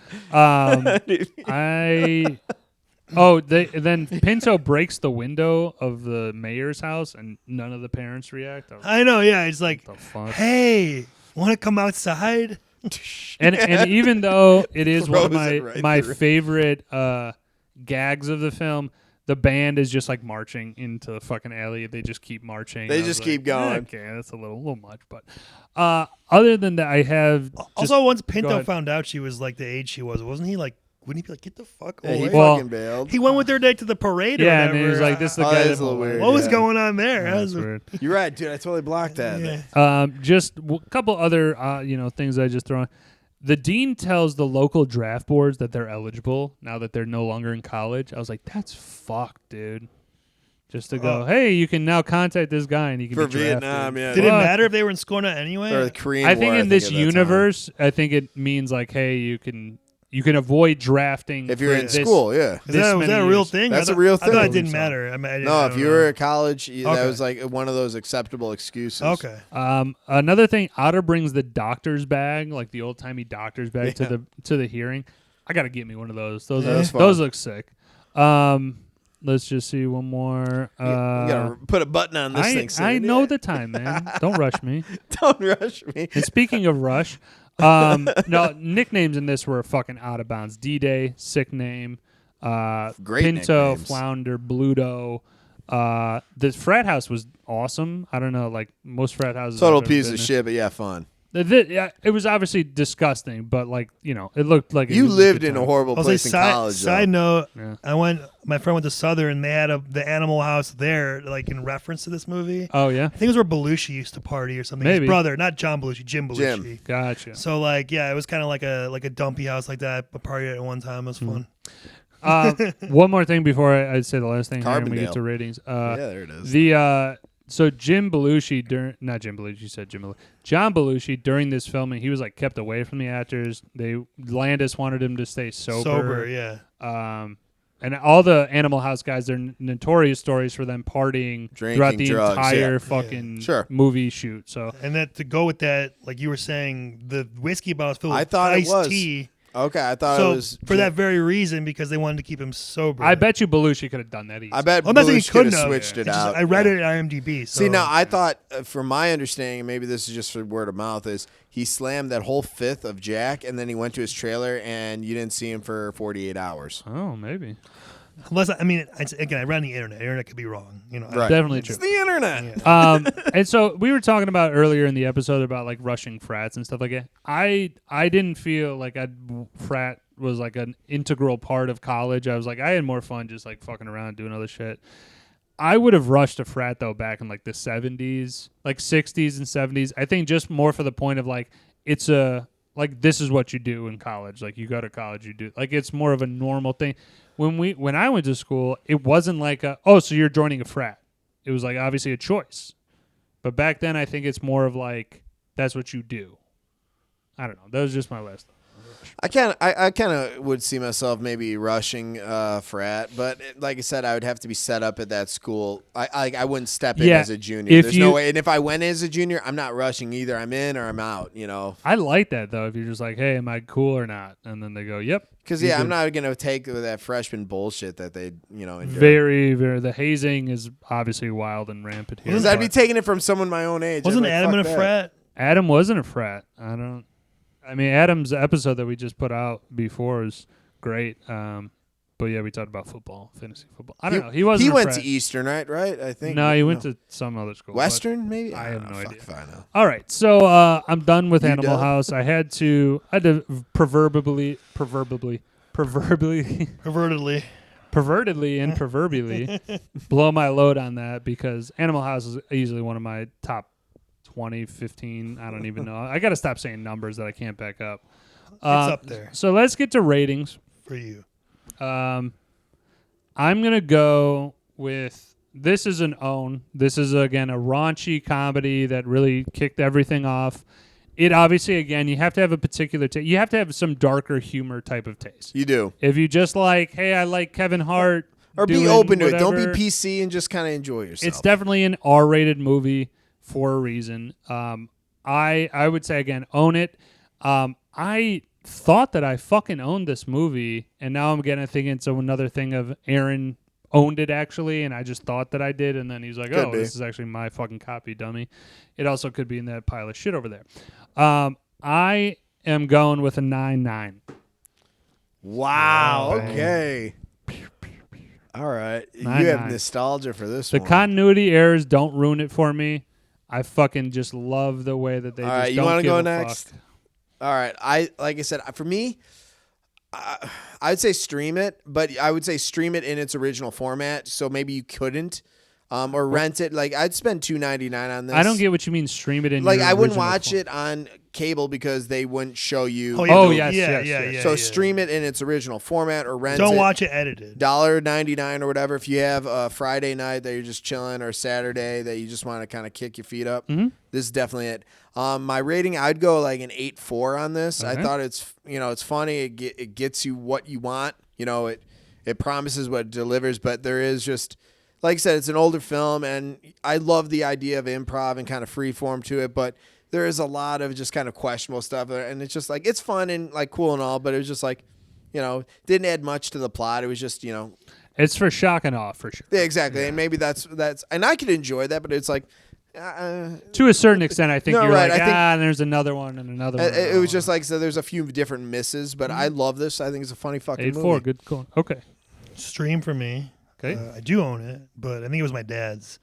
Then Pinto breaks the window of the mayor's house, and none of the parents react. I know. Yeah, it's like, hey, want to come outside? and even though it is one of my favorite gags of the film, the band is just like marching into the fucking alley. They just keep marching. They just keep going. Okay, that's a little much, but other than that, I have also once Pinto found out she was like the age she was, wasn't he like? Wouldn't he be like, get the fuck away? He fucking bailed. He went with her to the parade. Yeah, or whatever. and he was like, "This is the guy that's a little weird. What was going on there?" That's weird. You're right, dude. I totally blocked that. Yeah. Just a couple other things I just throw in. The dean tells the local draft boards that they're eligible now that they're no longer in college. I was like, that's fucked, dude. Just to go, hey, you can now contact this guy and he can for be drafted. Vietnam. Yeah. Did it matter if they were in school or not anyway? Or the Korean I think War, in this universe, I think it means like, hey, you can avoid drafting if you're in school. Yeah, was that a real thing? That's a real thing. I thought it didn't matter. No, if you were at college, that was like one of those acceptable excuses. Okay. Another thing, Otter brings the doctor's bag, like the old timey doctor's bag to the hearing. I gotta get me one of those. Those look sick. Let's just see one more. You gotta put a button on this thing. I know the time, man. Don't rush me. Don't rush me. And speaking of rush. No, nicknames in this were fucking out of bounds. D-Day, sick name. Great Pinto, nicknames. Flounder, Bluto. The frat house was awesome. I don't know, like most frat houses. Total piece of shit, but yeah, fun. It was obviously disgusting, but like it looked like you lived in a horrible place in college. Side note, my friend went to Southern, and they had the Animal House there, like in reference to this movie. Oh yeah, I think it was where Belushi used to party or something. Maybe. His brother, not John Belushi, Jim Belushi. Jim. Gotcha. So like, yeah, it was kind of like a dumpy house like that. A party at one time. It was fun. One more thing before I say the last thing. Here, and we get to ratings. Yeah, there it is. So Jim Belushi John Belushi during this filming, he was like kept away from the actors. Landis wanted him to stay sober. Yeah. And all the Animal House guys, they're notorious stories for them partying throughout the entire fucking movie shoot. So, and that to go with that, like you were saying, the whiskey bottle filled with iced tea. Okay, I thought it was for that very reason, because they wanted to keep him sober. I bet you Belushi could have done that easy. I bet Belushi could have switched it out. I read it at IMDb. So. See, now I thought, from my understanding, maybe this is just for word of mouth, is he slammed that whole fifth of Jack, and then he went to his trailer, and you didn't see him for 48 hours. Oh, maybe. Unless I read on the internet. The internet could be wrong. Right. Definitely true. It's the internet. Yeah. And so we were talking about earlier in the episode about like rushing frats and stuff like that. I didn't feel like frat was like an integral part of college. I was like, I had more fun just like fucking around doing other shit. I would have rushed a frat though back in like the 70s, like 60s and 70s. I think just more for the point of like it's like this is what you do in college. Like you go to college, you do like it's more of a normal thing. When I went to school, it wasn't like so you're joining a frat. It was like obviously a choice. But back then I think it's more of like that's what you do. I don't know. That was just my last thought. I kind of would see myself maybe rushing frat, but like I said, I would have to be set up at that school. I wouldn't step in as a junior. There's no way. And if I went as a junior, I'm not rushing either. I'm in or I'm out. I like that though. If you're just like, hey, am I cool or not? And then they go, yep. Because I'm not gonna take that freshman bullshit that they endure. Very, very. The hazing is obviously wild and rampant here. Because I'd be taking it from someone my own age. Wasn't Adam in a frat? Adam wasn't a frat. I mean, Adam's episode that we just put out before is great. But yeah, we talked about football, fantasy football. I don't know. He wasn't. He went to Eastern, right? I think. No, he went to some other school. Western, maybe. I have no idea. If I know. All right, so I'm done with Animal House. I had to proverbially, and proverbially blow my load on that because Animal House is easily one of my top 20, 15. I don't even know. I got to stop saying numbers that I can't back up. It's up there. So let's get to ratings for you. I'm going to go with this is an own. This is, again, a raunchy comedy that really kicked everything off. It obviously, again, you have to have a particular taste. You have to have some darker humor type of taste. You do. If you just like, hey, I like Kevin Hart. Or be open to whatever, it. Don't be PC and just kind of enjoy yourself. It's definitely an R-rated movie for a reason. I would say, again, own it. I thought that I fucking owned this movie, and now I'm getting thinking it's another thing of Aaron owned it actually, and I just thought that I did, and then he's like, this is actually my fucking copy, dummy. It also could be in that pile of shit over there. I am going with a 9.9. Wow. Okay. All right. 9.9. You have nostalgia for this one. The continuity errors don't ruin it for me. I fucking just love the way that they All just right, you don't want to give go a next? fuck. All right. Like I said, for me, I would say stream it, but I would say stream it in its original format. So maybe you couldn't, or rent it. Like I'd spend $2.99 on this. I don't get what you mean. Stream it in. Like your I wouldn't original watch form. it on cable because they wouldn't show you. Yes. So stream it in its original format or rent it. Don't watch it edited. $1.99 or whatever. If you have a Friday night that you're just chilling or Saturday that you just want to kind of kick your feet up, this is definitely it. My rating, I'd go like an 8.4 on this. Okay. I thought it's funny. It gets you what you want. It promises what it delivers, but there is just, like I said, it's an older film, and I love the idea of improv and kind of free form to it, but there is a lot of just kind of questionable stuff, and it's just like, it's fun and like cool and all, but it was just like, didn't add much to the plot. It was just, It's for shock and awe, for sure. Yeah, exactly. Yeah. And maybe that's, and I could enjoy that, but it's like, to a certain extent, I think you're right. Like, and there's another one and another one. It was just like, so there's a few different misses, but I love this. I think it's a funny fucking movie. 8.4, good call. Okay. Stream for me. Okay. I do own it, but I think it was my dad's.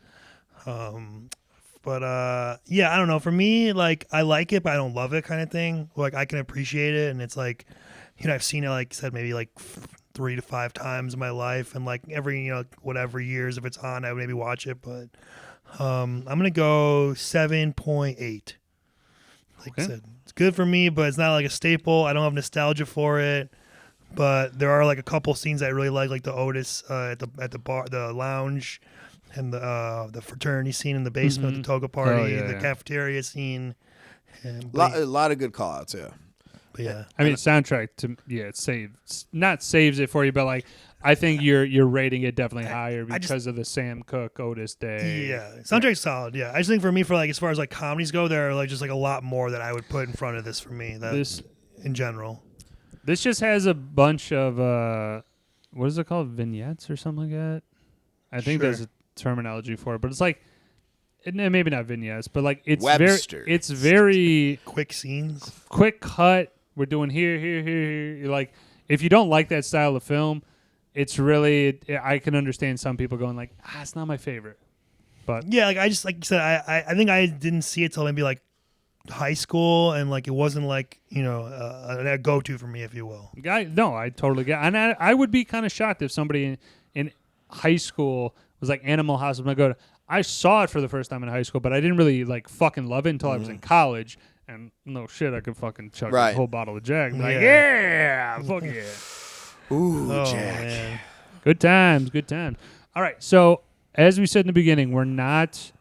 But yeah, I don't know. For me, like, I like it, but I don't love it kind of thing. Like, I can appreciate it, and it's like, I've seen it, like I said, maybe like 3 to 5 times in my life, and like every, whatever years, if it's on, I would maybe watch it, but I'm going to go 7.8. Like I said, it's good for me, but it's not like a staple. I don't have nostalgia for it. But there are like a couple scenes I really like the Otis at the bar, the lounge, and the fraternity scene in the basement with the toga party, the cafeteria scene. And, a lot of good call-outs, yeah. But yeah, I mean, soundtrack it saves it for you, but like I think you're rating it definitely higher because of the Sam Cooke Otis Day. Yeah, soundtrack's solid. Yeah, I just think for me, for like as far as like comedies go, there are like just like a lot more that I would put in front of this for me. In general. This just has a bunch of what is it called, vignettes or something like that? I think there's a terminology for it, but it's like maybe not vignettes, but like it's very quick scenes, quick cut. We're doing here. You're like, if you don't like that style of film, it's really, I can understand some people going like, it's not my favorite. But yeah, like I just, like you said, I think I didn't see it till maybe like high school, and like it wasn't like a go-to for me, if you will. No, I totally get it. And I would be kind of shocked if somebody in high school was like, Animal House, I'm gonna go to. I saw it for the first time in high school, but I didn't really like fucking love it until I was in college. And no shit, I could fucking chug a whole bottle of Jack. Like, fuck yeah. Ooh, Jack. Man. Good times. All right, so as we said in the beginning, we're not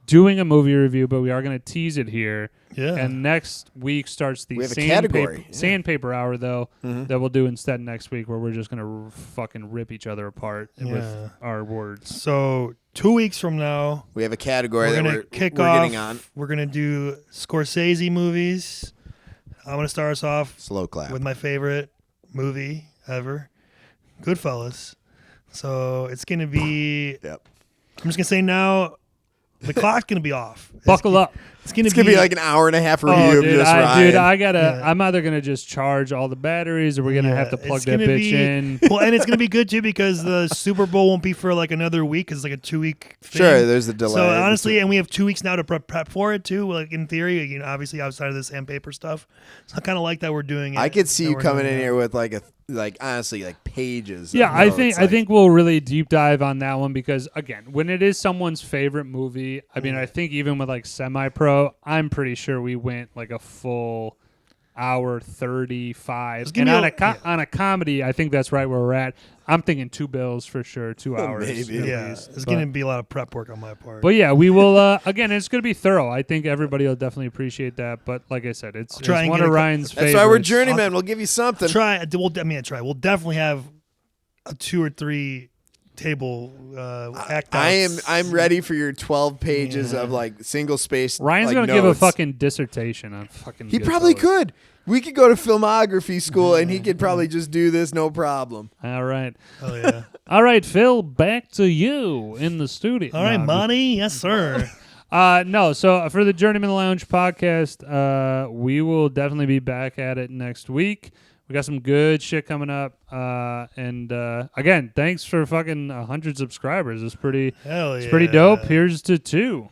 doing a movie review, but we are going to tease it here. Yeah. And next week starts the sandpaper hour, though, that we'll do instead next week, where we're just going to fucking rip each other apart with our words. So 2 weeks from now, we have a category that we're getting on. We're going to do Scorsese movies. I'm going to start us off slow clap with my favorite movie ever, Goodfellas. So it's going to be, I'm just going to say now, The clock's gonna be off. Buckle up. It's gonna be like an hour and a half review of dude, just Ryan. I gotta. I'm either gonna just charge all the batteries, or we're gonna have to plug that bitch in. Well, and it's gonna be good too because the Super Bowl won't be for like another week. Cause it's like a 2-week thing. Sure, there's a delay. So honestly, and we have 2 weeks now to prep for it too. Like in theory, obviously outside of the sandpaper stuff. So I kind of like that we're doing it. I could see you coming in here with honestly pages. Yeah, I think we'll really deep dive on that one because again, when it is someone's favorite movie, I mean, I think even with like semi-pro, I'm pretty sure we went like a full hour 35. And on a comedy, I think that's right where we're at. I'm thinking 2 bills for sure, 2 hours. Maybe. Yeah, it's going to be a lot of prep work on my part. But yeah, we will. Again, it's going to be thorough. I think everybody will definitely appreciate that. But like I said, it's one of Ryan's favorites. That's why we're Journeymen. We'll give you something. Try. We'll definitely have a 2 or 3 table act outs. I'm ready for your 12 pages of single spaced. Ryan's gonna give a fucking dissertation on fucking. He probably could. We could go to filmography school and he could probably just do this no problem. All right. Oh yeah. All right, Phil. Back to you in the studio. All right, Monty. Yes, sir. No. So for the Journeymen Lounge podcast, we will definitely be back at it next week. We got some good shit coming up. And again, thanks for fucking 100 subscribers. It's pretty dope. Here's to 2.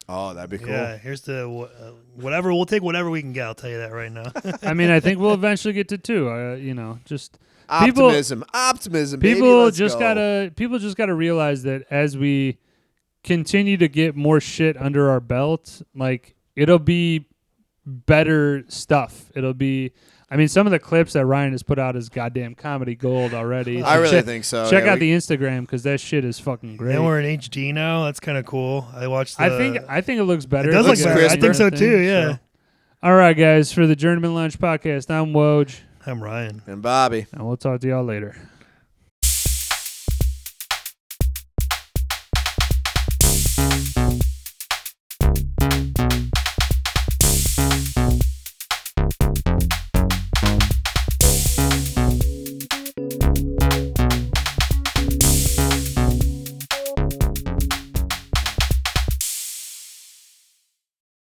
Oh, that'd be cool. Yeah, here's to whatever. We'll take whatever we can get. I'll tell you that right now. I mean, I think we'll eventually get to 2. Just optimism. People just gotta realize that as we continue to get more shit under our belt, it'll be better stuff. It'll be. I mean, some of the clips that Ryan has put out is goddamn comedy gold already. I really think so. Check out the Instagram because that shit is fucking great. And we're in HD now. That's kind of cool. I watched. I think it looks better. It does look better. I think so too. Yeah. So. All right, guys. For the Journeymen Lounge podcast, I'm Woj. I'm Ryan. And Bobby. And we'll talk to y'all later.